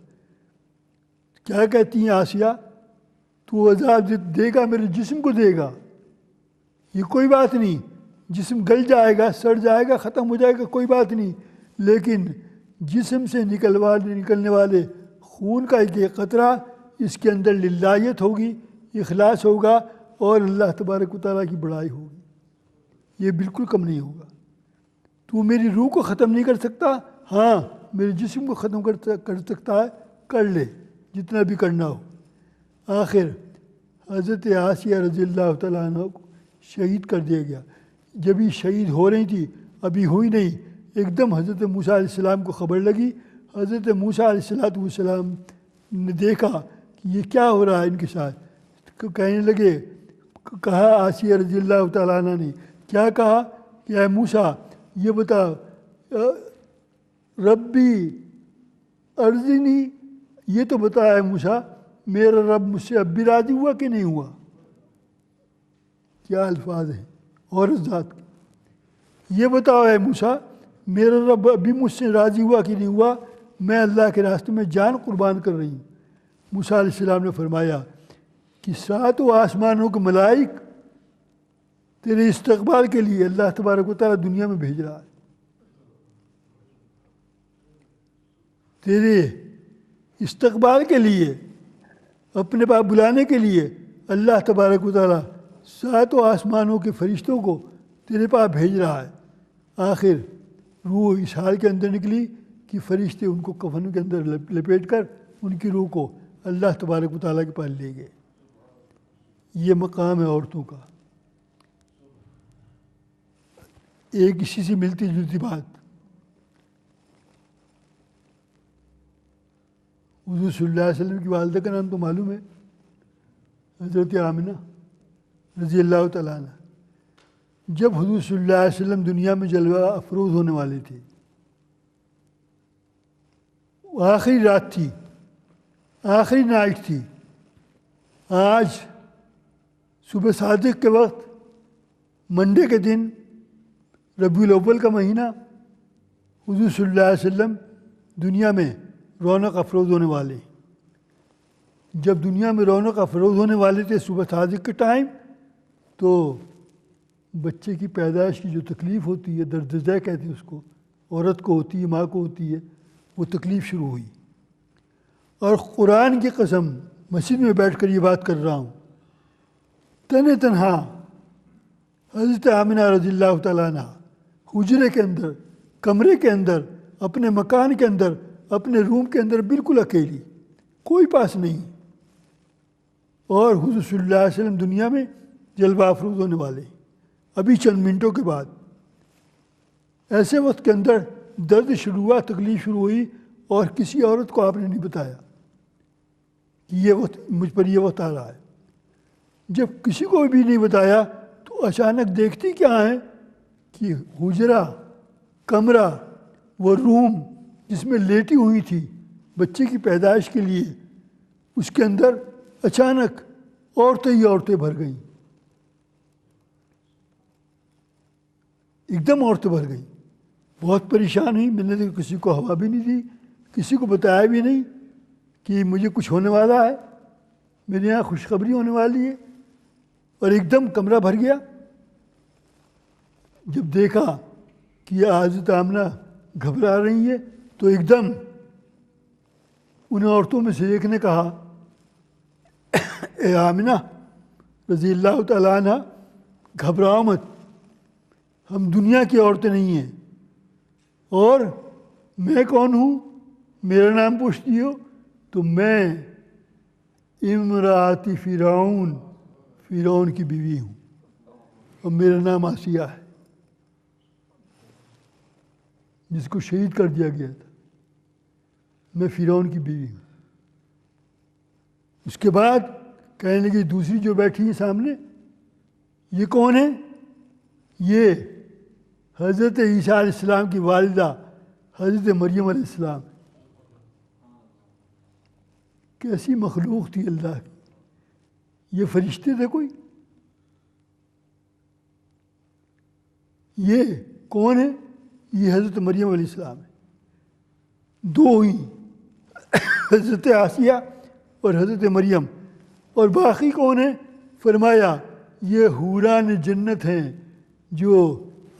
کیا کہتی ہیں آسیہ، تو عذاب دے گا میرے جسم کو دے گا، یہ کوئی بات نہیں، جسم گل جائے گا، سڑ جائے گا، ختم ہو جائے گا، کوئی بات نہیں، لیکن جسم سے نکلنے والے خون کا ایک قطرہ، اس کے اندر للہیت ہوگی، اخلاص ہوگا، اور اللہ تبارک و تعالیٰ کی بڑائی ہوگی، یہ بالکل کم نہیں ہوگا۔ تو میری روح کو ختم نہیں کر سکتا، ہاں میرے جسم کو ختم کر سکتا ہے، کر لے جتنا بھی کرنا ہو۔ آخر حضرت آسیہ رضی اللہ تعالیٰ عنہ کو شہید کر دیا گیا۔ جب یہ شہید ہو رہی تھی، ابھی ہوئی نہیں، ایک دم حضرت موسیٰ علیہ السلام کو خبر لگی۔ حضرت موسیٰ علیہ السلام نے دیکھا کہ یہ کیا ہو رہا ہے ان کے ساتھ، کہنے لگے، کہا آسیہ رضی اللہ تعالیٰ عنہ نے کیا کہا کہ اے موسیٰ یہ بتا، ربی ارضنی، یہ تو بتا اے موسیٰ میرا رب مجھ سے اب بھی راضی ہوا کہ نہیں ہوا۔ کیا الفاظ ہیں عورت ذات کے، یہ بتاؤ اے موسیٰ میرا رب ابھی مجھ سے راضی ہوا کہ نہیں ہوا، میں اللہ کے راستے میں جان قربان کر رہی ہوں۔ موسیٰ علیہ السلام نے فرمایا کہ ساتوں آسمانوں کے ملائک تیرے استقبال کے لیے اللہ تبارک و تعالیٰ دنیا میں بھیج رہا ہے، تیرے استقبال کے لیے، اپنے پاس بلانے کے لیے اللہ تبارک و تعالیٰ ساتوں آسمانوں کے فرشتوں کو تیرے پاس بھیج رہا ہے۔ آخر روح اس حال کے اندر نکلی کہ فرشتے ان کو کفن کے اندر لپیٹ کر ان کی روح کو اللہ تبارک و تعالیٰ کے پاس لے گئے۔ یہ مقام ہے عورتوں کا۔ ایک اسی سے ملتی جلتی بات، حضور صلی اللہ علیہ وسلم کی والدہ کا نام تو معلوم ہے، حضرت آمنہ رضی اللہ تعالیٰ عنہ۔ جب حضور صلی اللہ علیہ وسلم دنیا میں جلوہ افروز ہونے والے تھے، آخری رات تھی، آخری نائٹ تھی، آج صبح صادق کے وقت، منڈے کے دن، ربیع الاول کا مہینہ، حضور صلی اللہ علیہ وسلم دنیا میں رونق افروز ہونے والے۔ جب دنیا میں رونق افروز ہونے والے تھے صبح صادق کے ٹائم، تو بچے کی پیدائش کی جو تکلیف ہوتی ہے، درد زہ کہتے ہیں اس کو، عورت کو ہوتی ہے، ماں کو ہوتی ہے، وہ تکلیف شروع ہوئی۔ اور قرآن کی قسم، مسجد میں بیٹھ کر یہ بات کر رہا ہوں، تنہا حضرت آمنہ رضی اللہ تعالیٰ عنہ حجرے کے اندر، کمرے کے اندر، اپنے مکان کے اندر، اپنے روم کے اندر بالکل اکیلی، کوئی پاس نہیں، اور حضور صلی اللہ علیہ وسلم دنیا میں جلوہ افروز ہونے والے، ابھی چند منٹوں کے بعد۔ ایسے وقت کے اندر درد شروع ہوا، تکلیف شروع ہوئی، اور کسی عورت کو آپ نے نہیں بتایا کہ یہ وقت مجھ پر یہ وقت آ رہا ہے۔ جب کسی کو بھی نہیں بتایا تو اچانک دیکھتی کیا ہے کہ حجرہ، کمرہ، وہ روم جس میں لیٹی ہوئی تھی بچے کی پیدائش کے لیے اس کے اندر اچانک عورتیں ہی عورتیں بھر گئیں، ایک دم عورتیں بھر گئیں. بہت پریشان ہوئی. میں نے تو کسی کو ہوا بھی نہیں دی، کسی کو بتایا بھی نہیں کہ مجھے کچھ ہونے والا ہے، میرے یہاں خوشخبری ہونے والی ہے. اور ایک دم کمرہ بھر گیا. جب دیکھا کہ یہ حضرت آمنہ گھبرا رہی ہے تو ایک دم ان عورتوں میں سے ایک نے کہا، اے آمنہ رضی اللہ تعالیٰ عنہ، گھبراؤ مت، ہم دنیا کی عورتیں نہیں ہیں. اور میں کون ہوں؟ میرا نام پوچھتی ہو تو میں امرأۃ فرعون کی بیوی ہوں، اور میرا نام آسیہ ہے، جس کو شہید کر دیا گیا تھا. میں فرعون کی بیوی ہوں. اس کے بعد کہنے لگی دوسری جو بیٹھی ہیں سامنے، یہ کون ہے؟ یہ حضرت عیسیٰ علیہ السلام کی والدہ حضرت مریم علیہ السلام. کیسی مخلوق تھی اللہ کی! یہ فرشتے تھے کوئی؟ یہ کون ہے؟ یہ حضرت مریم علیہ السلام ہے. دو ہی، حضرت آسیہ اور حضرت مریم. اور باقی کون ہے؟ فرمایا یہ حوران جنت ہیں جو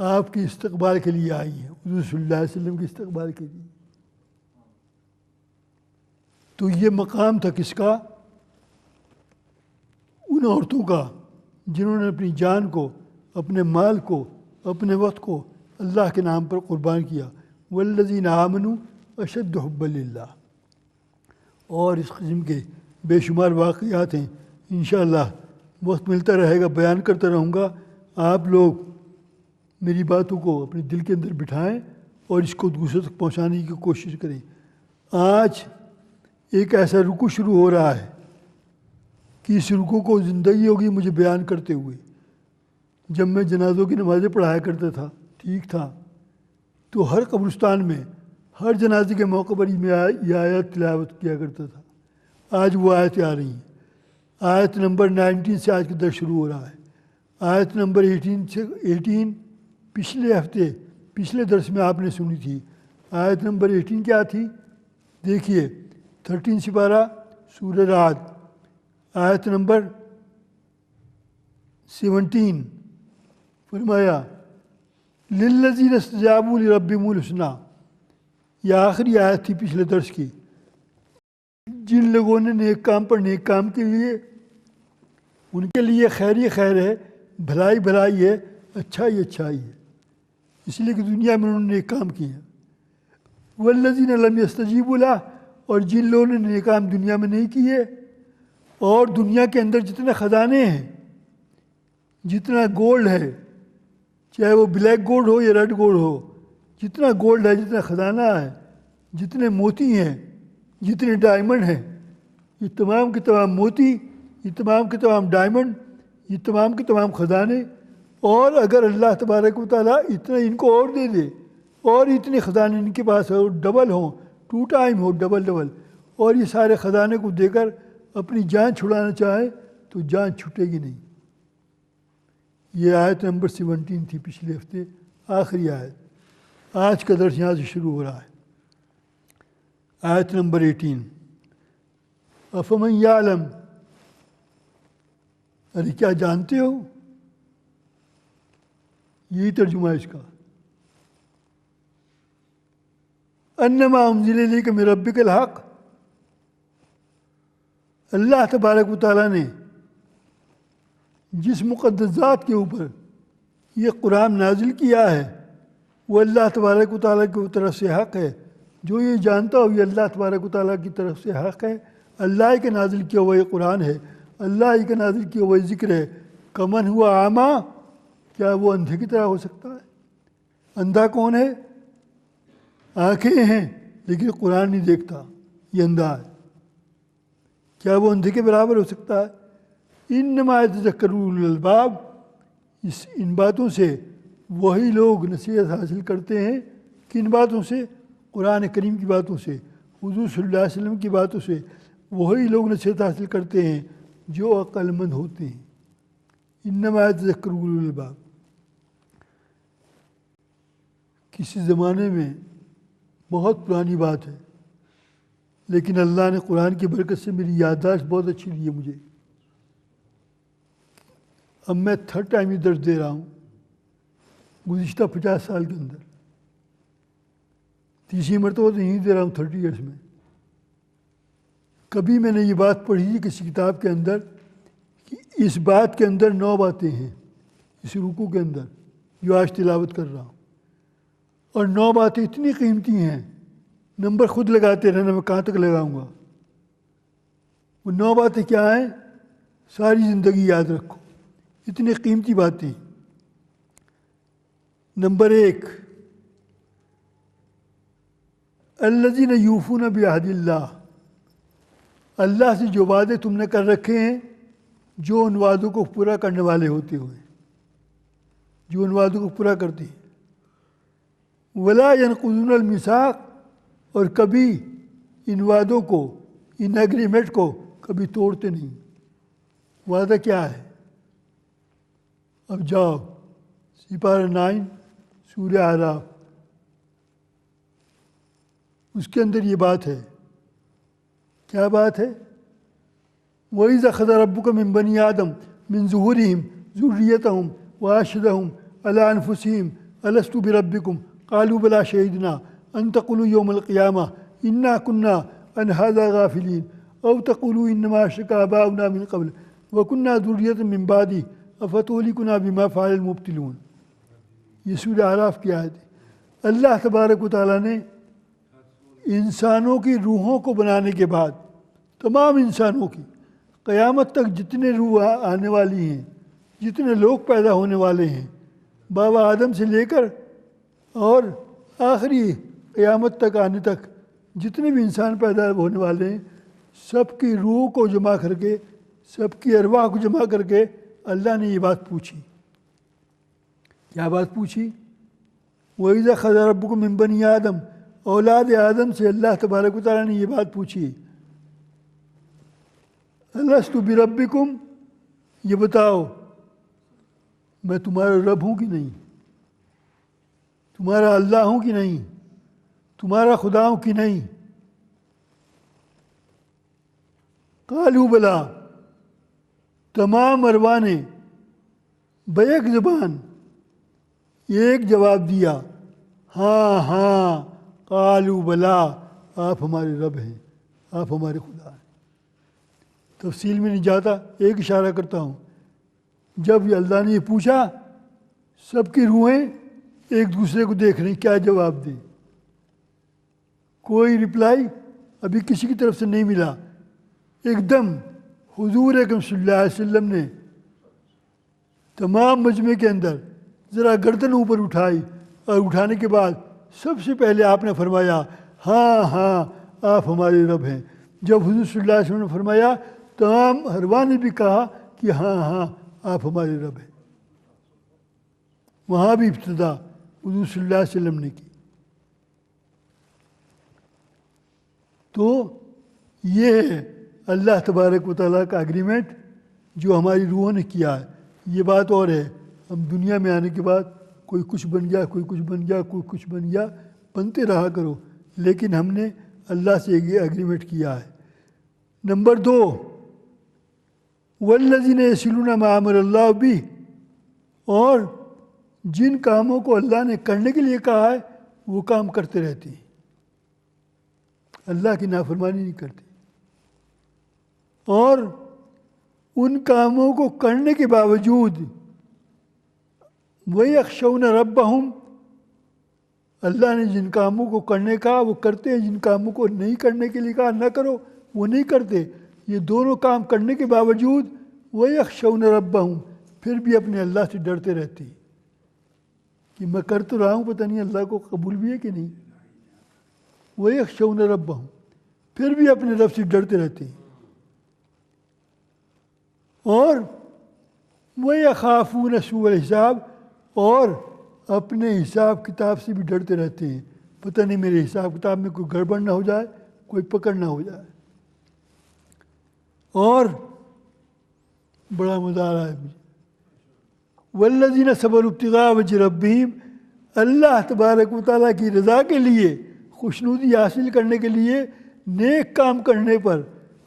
آپ کے استقبال کے لیے آئی ہیں، حضور صلی اللہ علیہ وسلم کے استقبال کے لیے. تو یہ مقام تھا کس کا؟ ان عورتوں کا جنہوں نے اپنی جان کو، اپنے مال کو، اپنے وقت کو اللہ کے نام پر قربان کیا. والذین آمنوا اشد حبا للہ. اور اس قسم کے بے شمار واقعات ہیں. انشاءاللہ وقت ملتا رہے گا بیان کرتا رہوں گا. آپ لوگ میری باتوں کو اپنے دل کے اندر بٹھائیں اور اس کو دوسروں تک پہنچانے کی کوشش کریں. آج ایک ایسا رکوع شروع ہو رہا ہے کہ اس رکوع کو زندگی ہوگی مجھے بیان کرتے ہوئے. جب میں جنازوں کی نمازیں پڑھایا کرتا تھا، ٹھیک تھا، تو ہر قبرستان میں ہر جنازے کے موقع پر یہ آیت تلاوت کیا کرتا تھا. آج وہ آیتیں آ رہی ہیں. آیت نمبر 19 سے آج کا درس شروع ہو رہا ہے. آیت نمبر 18 پچھلے درس میں آپ نے سنی تھی. آیت نمبر 18 کیا تھی؟ دیکھیے 13 سپارہ سورہ رعد، آیت نمبر 17. فرمایا للذین استجابوا لربہم الحسنی. یہ آخری آیت تھی پچھلے درس کی. جن لوگوں نے نیک کام پر نیک کام کے لیے، ان کے لیے خیر ہی خیر ہے، بھلائی بھلائی ہے، اچھائی اچھائی ہے، اس لیے کہ دنیا میں انہوں نے نیک کام کیے ہیں. والذین لم یستجیبوا لہ. اور جن لوگوں نے نیک کام دنیا میں نہیں کیے، اور دنیا کے اندر جتنے خزانے ہیں، جتنا گولڈ ہے، چاہے وہ بلیک گولڈ ہو یا ریڈ گولڈ ہو، جتنا گولڈ ہے، جتنا خزانہ ہے، جتنے موتی ہیں، جتنے ڈائمنڈ ہیں، یہ تمام کے تمام موتی، یہ تمام کے تمام ڈائمنڈ، یہ تمام کے تمام خزانے. اور اگر اللہ تبارک و تعالیٰ اتنا ان کو اور دے دے، اور اتنے خزانے ان کے پاس ہو، ڈبل ہوں، 2 ٹائم ہو، ڈبل، اور یہ سارے خزانے کو دے کر اپنی جان چھڑانا چاہے تو جان چھٹے گی نہیں. یہ آیت نمبر 17 تھی پچھلے ہفتے، آخری آیت. آج کا درس یہاں سے شروع ہو رہا ہے. آیت نمبر 18. افمن یعلم. ارے کیا جانتے ہو؟ یہی ترجمہ ہے اس کا. انما انزل الیک من ربک الحق. اللہ تبارک و تعالیٰ نے جس مقدس ذات کے اوپر یہ قرآن نازل کیا ہے وہ اللہ تبارک و تعالیٰ کی طرف سے حق ہے. جو یہ جانتا ہو یہ اللہ تبارک و تعالیٰ کی طرف سے حق ہے. اللہ ہی کے نازل کیا ہوا یہ قرآن ہے، اللہ ہی کے نازل کیا ہوا یہ ذکر ہے. کمن ہوا اعمیٰ. کیا وہ اندھے کی طرح ہو سکتا ہے؟ اندھا کون ہے؟ آنکھیں ہیں لیکن قرآن نہیں دیکھتا، یہ اندھا ہے. کیا وہ اندھے کے برابر ہو سکتا ہے؟ انما یتذکر اولو الالباب. ان باتوں سے وہی لوگ نصیحت حاصل کرتے ہیں. کن باتوں سے؟ قرآن کریم کی باتوں سے. حضور صلی اللہ علیہ وسلم کی باتوں سے وہی لوگ نصیحت حاصل کرتے ہیں جو عقل مند ہوتے ہیں۔ انما یتذکر اولو الالباب۔ کسی زمانے میں بہت پرانی بات ہے، لیکن اللہ نے قرآن کی برکت سے میری یادداشت بہت اچھی لی ہے مجھے۔ اب میں تھرڈ ٹائم یہ درس دے رہا ہوں گزشتہ 50 سال کے اندر، تیسری مرتبہ تو یہیں دے رہا ہوں 30 ایئرس میں۔ کبھی میں نے یہ بات پڑھی تھی کسی کتاب کے اندر کہ اس بات کے اندر 9 باتیں ہیں، اس رکوع کے اندر جو آج تلاوت کر رہا ہوں، اور 9 باتیں اتنی قیمتی ہیں، نمبر خود لگاتے رہنا میں کہاں تک لگاؤں گا۔ وہ 9 باتیں کیا ہیں؟ ساری زندگی یاد رکھو، اتنی قیمتی باتیں۔ نمبر 1، الذین یوفون بعہد اللہ، اللہ سے جو وعدے تم نے کر رکھے ہیں، جو ان وعدوں کو پورا کرنے والے ہوتے ہوئے، جو ان وعدوں کو پورا کرتے ہیں۔ ولا ینقضون المیثاق، اور کبھی ان وعدوں کو، ان ایگریمنٹ کو کبھی توڑتے نہیں۔ وعدہ کیا ہے؟ اب جاؤ سپارہ 9 سورہ اعراف، اس کے اندر یہ بات ہے۔ کیا بات ہے؟ وَإِذَا أَخَذَ رَبُّكَ مِن بَنِي آدَمَ مِن ظُهُورِهِمْ ذُرِّيَّتَهُمْ وَأَشْهَدَهُمْ عَلَىٰ أَنفُسِهِمْ أَلَسْتُ بِرَبِّكُمْ قَالُوا بَلَىٰ شَهِدْنَا أَن تَقُولُوا يَوْمَ الْقِيَامَةِ إِنَّا كُنَّا عَنْ هَٰذَا غَافِلِينَ أَوْ تَقُولُوا إِنَّمَا أَشْرَكَ آبَاؤُنَا مِن قَبْلُ وَكُنَّا ذُرِّيَّةً مِّن بَعْدِهِ أَفَتُهْلِكُنَا بِمَا فَعَلَ الْمُبْطِلُونَ۔ یہ سورہ اعراف کی آیت ہے۔ اللہ تبارک و تعالیٰ نے انسانوں کی روحوں کو بنانے کے بعد، تمام انسانوں کی، قیامت تک جتنے روح آنے والی ہیں، جتنے لوگ پیدا ہونے والے ہیں، بابا آدم سے لے کر اور آخری قیامت تک آنے تک جتنے بھی انسان پیدا ہونے والے ہیں، سب کی روح کو جمع کر کے، سب کی ارواح کو جمع کر کے اللہ نے یہ بات پوچھی۔ کیا بات پوچھی؟ وَإِذَا أَخَذَ رَبُّكُم مِّن بَنِي آدَمَ، اولاد آدم سے اللہ تبارک و تعالیٰ نے یہ بات پوچھی، الست بربکم، یہ بتاؤ میں تمہارا رب ہوں کہ نہیں، تمہارا اللہ ہوں کہ نہیں، تمہارا خدا ہوں کہ نہیں؟ قالوا بلا، تمام ارواح نے بیک زبان ایک جواب دیا، ہاں ہاں، قالوا بلا، آپ ہمارے رب ہیں، آپ ہمارے خدا ہیں۔ تفصیل میں نہیں جاتا، ایک اشارہ کرتا ہوں، جب یہ اللہ نے یہ پوچھا، سب کی روحیں ایک دوسرے کو دیکھ رہی کیا جواب دیں۔ کوئی رپلائی ابھی کسی کی طرف سے نہیں ملا۔ ایک دم حضور اکرم صلی اللہ علیہ وسلم نے تمام مجمع کے اندر ذرا گردن اوپر اٹھائی، اور اٹھانے کے بعد سب سے پہلے آپ نے فرمایا، ہاں ہاں، آپ ہمارے رب ہیں۔ جب حضور صلی اللہ علیہ وسلم نے فرمایا، تمام ارواح نے بھی کہا کہ ہاں ہاں، آپ ہمارے رب ہیں۔ وہاں بھی ابتدا حضور صلی اللہ علیہ وسلم نے کی۔ تو یہ ہے اللہ تبارک و تعالیٰ کا اگریمنٹ جو ہماری روحوں نے کیا ہے۔ یہ بات اور ہے، ہم دنیا میں آنے کے بعد کوئی کچھ بن گیا، کوئی کچھ بن گیا، کوئی کچھ بن گیا، بنتے رہا کرو، لیکن ہم نے اللہ سے یہ اگریمنٹ کیا ہے۔ نمبر 2، والذین یصلون ما امر اللہ بہ، اور جن کاموں کو اللہ نے کرنے کے لیے کہا ہے وہ کام کرتے رہتے ہیں، اللہ کی نافرمانی نہیں کرتے، اور ان کاموں کو کرنے کے باوجود وَيَخْشَوْنَ رَبَّهُمْ، اللہ نے جن کاموں کو کرنے کا وہ کرتے ہیں، جن کاموں کو نہیں کرنے کے لیے کہا نہ کرو وہ نہیں کرتے۔ یہ دونوں کام کرنے کے باوجود وَيَخْشَوْنَ رَبَّهُمْ، پھر بھی اپنے اللہ سے ڈرتے رہتے ہیں کہ میں کر تو رہا ہوں، پتہ نہیں اللہ کو قبول بھی ہے کہ نہیں۔ وَيَخْشَوْنَ رَبَّهُمْ، پھر بھی اپنے رب سے ڈرتے رہتے ہیں، اور وَيَخَافُونَ سُوءَ الْحِسَابِ، اور اپنے حساب کتاب سے بھی ڈرتے رہتے ہیں، پتہ نہیں میرے حساب کتاب میں کوئی گڑبڑ نہ ہو جائے، کوئی پکڑ نہ ہو جائے۔ اور بڑا مزہ آ رہا ہے مجھے، والذین صبروا ابتغاء وجہ ربہم، اللہ تبارک و تعالیٰ کی رضا کے لیے، خوشنودی حاصل کرنے کے لیے نیک کام کرنے پر،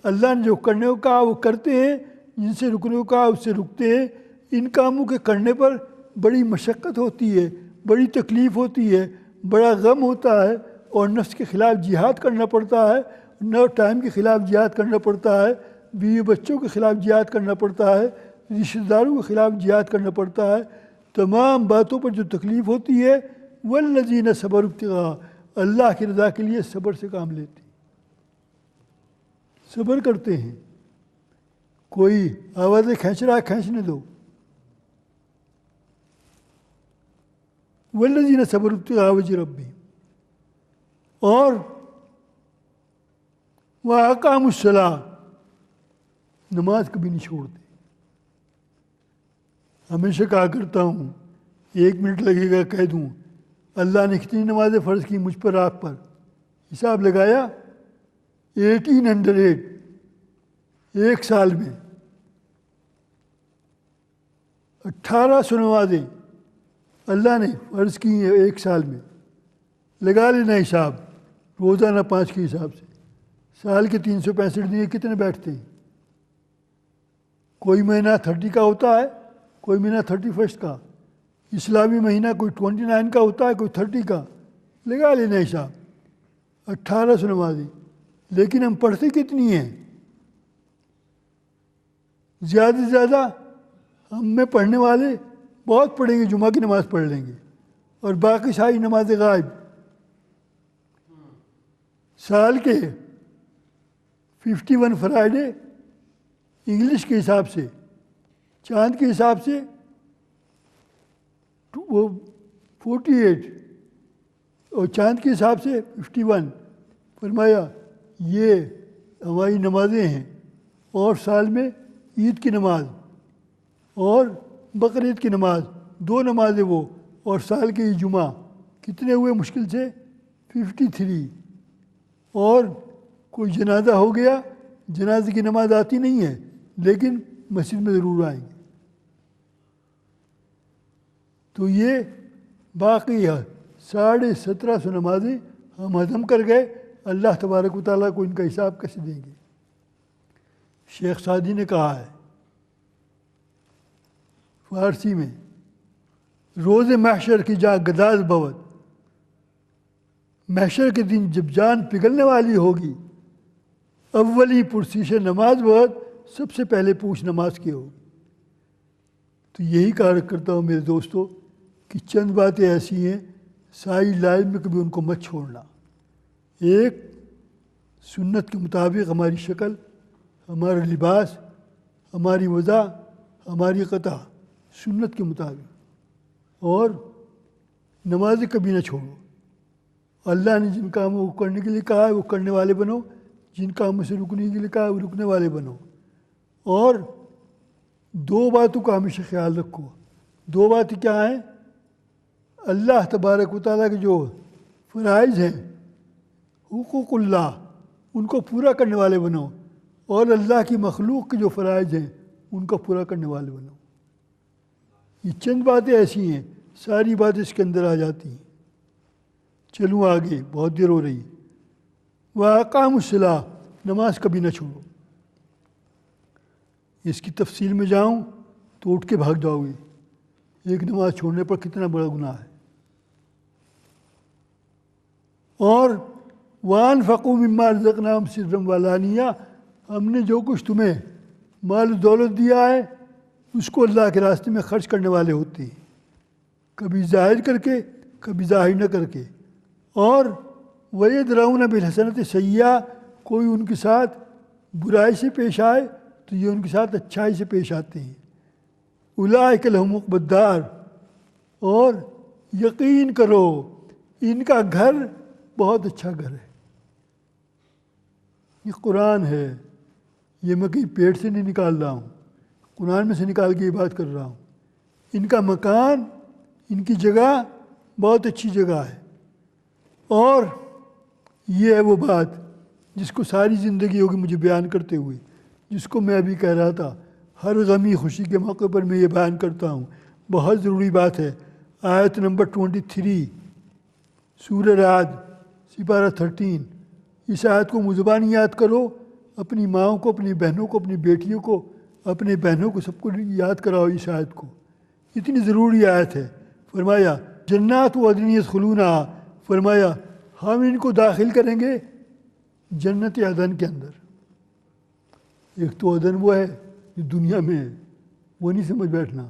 اللہ نے جو کرنے کو کہا وہ کرتے ہیں، جن سے رکنے کو کہا اس سے رکتے ہیں۔ ان کاموں کے کرنے پر بڑی مشقت ہوتی ہے، بڑی تکلیف ہوتی ہے، بڑا غم ہوتا ہے، اور نفس کے خلاف جہاد کرنا پڑتا ہے، نو ٹائم کے خلاف جہاد کرنا پڑتا ہے، بیوی بچوں کے خلاف جہاد کرنا پڑتا ہے، رشتہ داروں کے خلاف جہاد کرنا پڑتا ہے۔ تمام باتوں پر جو تکلیف ہوتی ہے، والذین صبروا ابتغاء، اللہ کی رضا کے لیے صبر سے کام لیتے ہیں، صبر کرتے ہیں۔ کوئی آوازیں کھینچ رہا ہے، کھینچنے دو۔ والذین صبروا ابتغاء وجہ ربہم، اور وَأَقَامُوا الصَّلَاةَ، نماز کبھی نہیں چھوڑتے۔ ہمیشہ کہا کرتا ہوں، 1 منٹ لگے گا کہہ دوں، اللہ نے کتنی نمازیں فرض کی مجھ پر، آپ پر؟ حساب لگایا؟ 1800، ایک سال میں 1800 نمازیں اللہ نے فرض کی ہیں ایک سال میں۔ لگا لینا حساب، روزانہ 5 کے حساب سے، سال کے 365 دن کتنے بیٹھتے ہیں؟ کوئی مہینہ 30 کا ہوتا ہے، کوئی مہینہ 31 کا، اسلامی مہینہ کوئی 29 کا ہوتا ہے، کوئی 30 کا۔ لگا لینا حساب، 1800 نمازیں۔ لیکن ہم پڑھتے کتنی ہیں؟ زیادہ سے زیادہ ہم میں پڑھنے والے بہت پڑھیں گے، جمعہ کی نماز پڑھ لیں گے، اور باقی ساری نمازیں غائب۔ سال کے 51 فرائیڈے انگلش کے حساب سے، چاند کے حساب سے وہ 48، اور چاند کے حساب سے 51۔ فرمایا یہ ہماری نمازیں ہیں، اور سال میں عید کی نماز اور بقرعید کی نماز، 2 نمازیں وہ، اور سال کے یہ جمعہ، کتنے ہوئے مشکل سے؟ 53۔ اور کوئی جنازہ ہو گیا، جنازے کی نماز آتی نہیں ہے، لیکن مسجد میں ضرور آئیں گے۔ تو یہ باقی 1750 نمازیں ہم ہضم کر گئے، اللہ تبارک و تعالیٰ کو ان کا حساب کیسے دیں گے؟ شیخ سعدی نے کہا ہے فارسی میں، روز محشر کی جا گداز بود، محشر کے دن جب جان پگھلنے والی ہوگی، اولی پرسیش نماز بود، سب سے پہلے پوچھ نماز کی ہوگی۔ تو یہی کہا کرتا ہوں میرے دوستو کہ چند باتیں ایسی ہیں ساری لائف میں کبھی ان کو مت چھوڑنا۔ ایک، سنت کے مطابق ہماری شکل، ہمارا لباس، ہماری وضع، ہماری قطع سنت کے مطابق، اور نمازیں کبھی نہ چھوڑو۔ اللہ نے جن کاموں کو کرنے کے لیے کہا ہے وہ کرنے والے بنو، جن کاموں سے رکنے کے لیے کہا ہے وہ رکنے والے بنو۔ اور 2 باتوں کا ہمیشہ خیال رکھو۔ 2 باتیں کیا ہیں؟ اللہ تبارک و تعالیٰ کے جو فرائض ہیں، حقوق اللہ، ان کو پورا کرنے والے بنو، اور اللہ کی مخلوق کے جو فرائض ہیں ان کو پورا کرنے والے بنو۔ یہ چند باتیں ایسی ہیں، ساری باتیں اس کے اندر آ جاتی ہیں۔ چلوں آگے، بہت دیر ہو رہی ہے۔ وَأَقَامُوا الصَّلَاةَ، نماز کبھی نہ چھوڑو۔ اس کی تفصیل میں جاؤں تو اٹھ کے بھاگ جاؤ گے، ایک نماز چھوڑنے پر کتنا بڑا گناہ ہے۔ اور وَأَنفِقُوا مِمَّا رَزَقْنَاهُمْ سِرًّا وَعَلَانِيَةً، ہم نے جو کچھ تمہیں مال و دولت دیا ہے اس کو اللہ کے راستے میں خرچ کرنے والے ہوتے ہیں، کبھی ظاہر کر کے، کبھی ظاہر نہ کر کے۔ اور وَيَدْرَؤُونَ بِالْحَسَنَةِ السَّيِّئَةَ، کوئی ان کے ساتھ برائی سے پیش آئے تو یہ ان کے ساتھ اچھائی سے پیش آتے ہیں۔ اولئک لہم عقبی الدار، اور یقین کرو ان کا گھر بہت اچھا گھر ہے۔ یہ قرآن ہے، یہ میں کہیں پیٹ سے نہیں نکال رہا ہوں، قرآن میں سے نکال کے یہ بات کر رہا ہوں۔ ان کا مکان، ان کی جگہ بہت اچھی جگہ ہے۔ اور یہ ہے وہ بات جس کو ساری زندگی ہوگی مجھے بیان کرتے ہوئے، جس کو میں ابھی کہہ رہا تھا ہر غمی خوشی کے موقع پر میں یہ بیان کرتا ہوں۔ بہت ضروری بات ہے۔ آیت نمبر 23 سورہ رعد سپارہ 13، اس آیت کو مزبانی یاد کرو، اپنی ماؤں کو، اپنی بہنوں کو، اپنی بیٹیوں کو، اپنے بہنوں کو، سب کو یاد کراؤ اس آیت کو، اتنی ضروری آیت ہے۔ فرمایا جنات و عدن یدخلونہا، فرمایا ہم ان کو داخل کریں گے جنت عدن کے اندر۔ ایک تو عدن وہ ہے جو دنیا میں ہے، وہ نہیں سمجھ بیٹھنا۔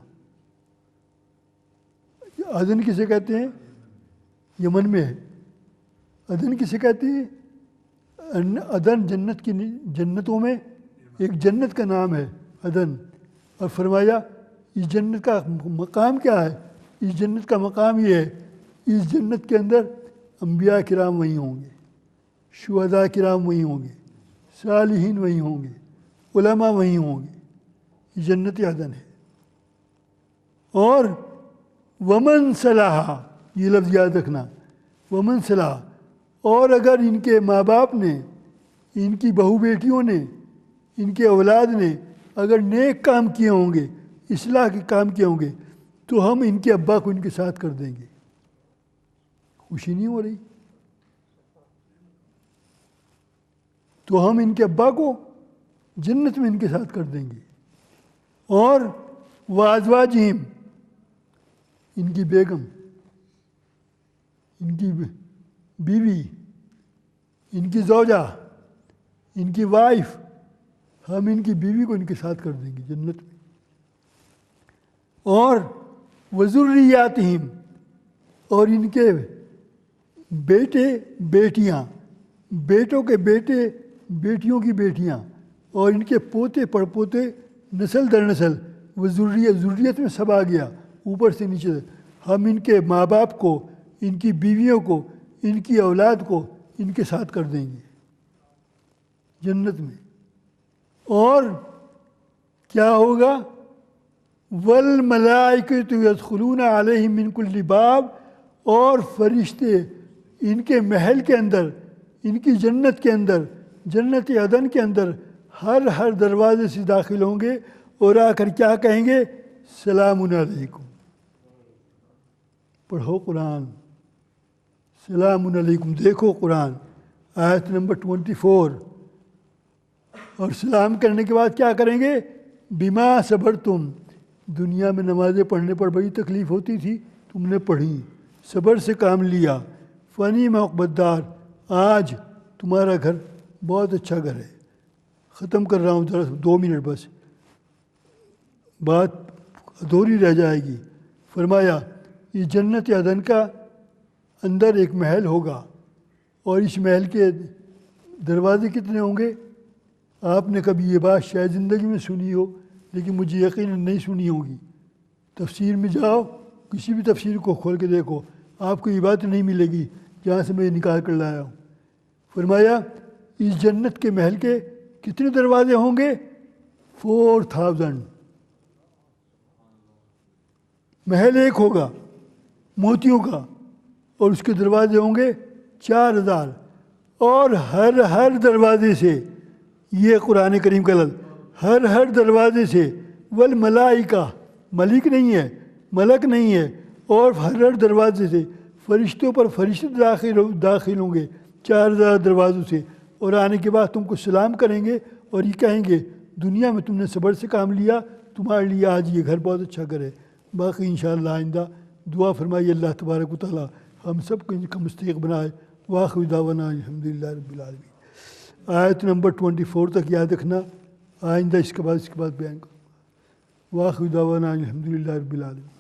عدن کسے کہتے ہیں؟ یمن میں ہے۔ عدن کسے کہتے ہیں؟ عدن جنت کی، جنتوں میں ایک جنت کا نام ہے عدن۔ اور فرمایا اس جنت کا مقام کیا ہے؟ اس جنت کا مقام یہ ہے، اس جنت کے اندر انبیاء کرام وہیں ہوں گے، شہداء کرام وہیں ہوں گے، صالحین وہیں ہوں گے، علماء وہیں ہوں گے۔ یہ جنت عدن ہے۔ اور ومن صلح، یہ لفظ یاد رکھنا، ومن صلح، اور اگر ان کے ماں باپ نے، ان کی بہو بیٹیوں نے، ان کے اولاد نے اگر نیک کام کیے ہوں گے، اصلاح کے کام کیے ہوں گے، تو ہم ان کے ابا کو ان کے ساتھ کر دیں گے۔ خوشی نہیں ہو رہی؟ تو ہم ان کے ابا کو جنت میں ان کے ساتھ کر دیں گے۔ اور وازواجہم، ان کی بیگم، ان کی بیوی، ان کی زوجہ، ان کی وائف، ہم ان کی بیوی کو ان کے ساتھ کر دیں گے جنت میں۔ اور وذریاتہم، اور ان کے بیٹے بیٹیاں، بیٹوں کے بیٹے، بیٹیوں کی بیٹیاں، اور ان کے پوتے پڑپوتے، نسل در نسل۔ ذریت میں سب آ گیا، اوپر سے نیچے تک۔ ہم ان کے ماں باپ کو، ان کی بیویوں کو، ان کی اولاد کو ان کے ساتھ کر دیں گے جنت میں۔ اور کیا ہوگا؟ والملائکۃ یدخلون علیہم من کل باب، اور فرشتے ان کے محل کے اندر، ان کی جنت کے اندر، جنت عدن کے اندر ہر دروازے سے داخل ہوں گے، اور آ کر کیا کہیں گے؟ سلام علیکم۔ پڑھو قرآن، سلام علیکم۔ دیکھو قرآن آیت نمبر 24۔ اور سلام کرنے کے بعد کیا کریں گے؟ بما صبرتم، دنیا میں نمازیں پڑھنے پر بڑی تکلیف ہوتی تھی، تم نے پڑھی، صبر سے کام لیا، فنعم عقبی الدار، آج تمہارا گھر بہت اچھا گھر ہے۔ ختم کر رہا ہوں ذرا 2 منٹ بس، بات ادھوری رہ جائے گی۔ فرمایا یہ جنت عدن کا اندر ایک محل ہوگا، اور اس محل کے دروازے کتنے ہوں گے؟ آپ نے کبھی یہ بات شاید زندگی میں سنی ہو، لیکن مجھے یقیناً نہیں سنی ہوگی۔ تفسیر میں جاؤ، کسی بھی تفسیر کو کھول کے دیکھو، آپ کو یہ بات نہیں ملے گی جہاں سے میں یہ نکال کر لایا ہوں۔ فرمایا اس جنت کے محل کے کتنے دروازے ہوں گے؟ 4000۔ محل ایک ہوگا موتیوں کا، اور اس کے دروازے ہوں گے 4000۔ اور ہر دروازے سے، یہ قرآن کریم کا لفظ، ہر دروازے سے، والملائکہ، ملک نہیں ہے، ملک نہیں ہے، اور ہر دروازے سے فرشتوں پر فرشتے داخل ہوں گے 4000 دروازوں سے، اور آنے کے بعد تم کو سلام کریں گے، اور یہ کہیں گے دنیا میں تم نے صبر سے کام لیا، تمہارے لیے آج یہ گھر بہت اچھا گھر ہے۔ باقی انشاءاللہ آئندہ دعا فرمائیے اللہ تبارک و تعالیٰ ہم سب کو ان کا مستحق بنائے۔ وآخر دعوانا الحمدللہ رب العالمین۔ آیت نمبر 24 تک یاد رکھنا، آئندہ اس کے بعد بیان کروں گا۔ وآخر دعوانا الحمدللہ رب العالمین۔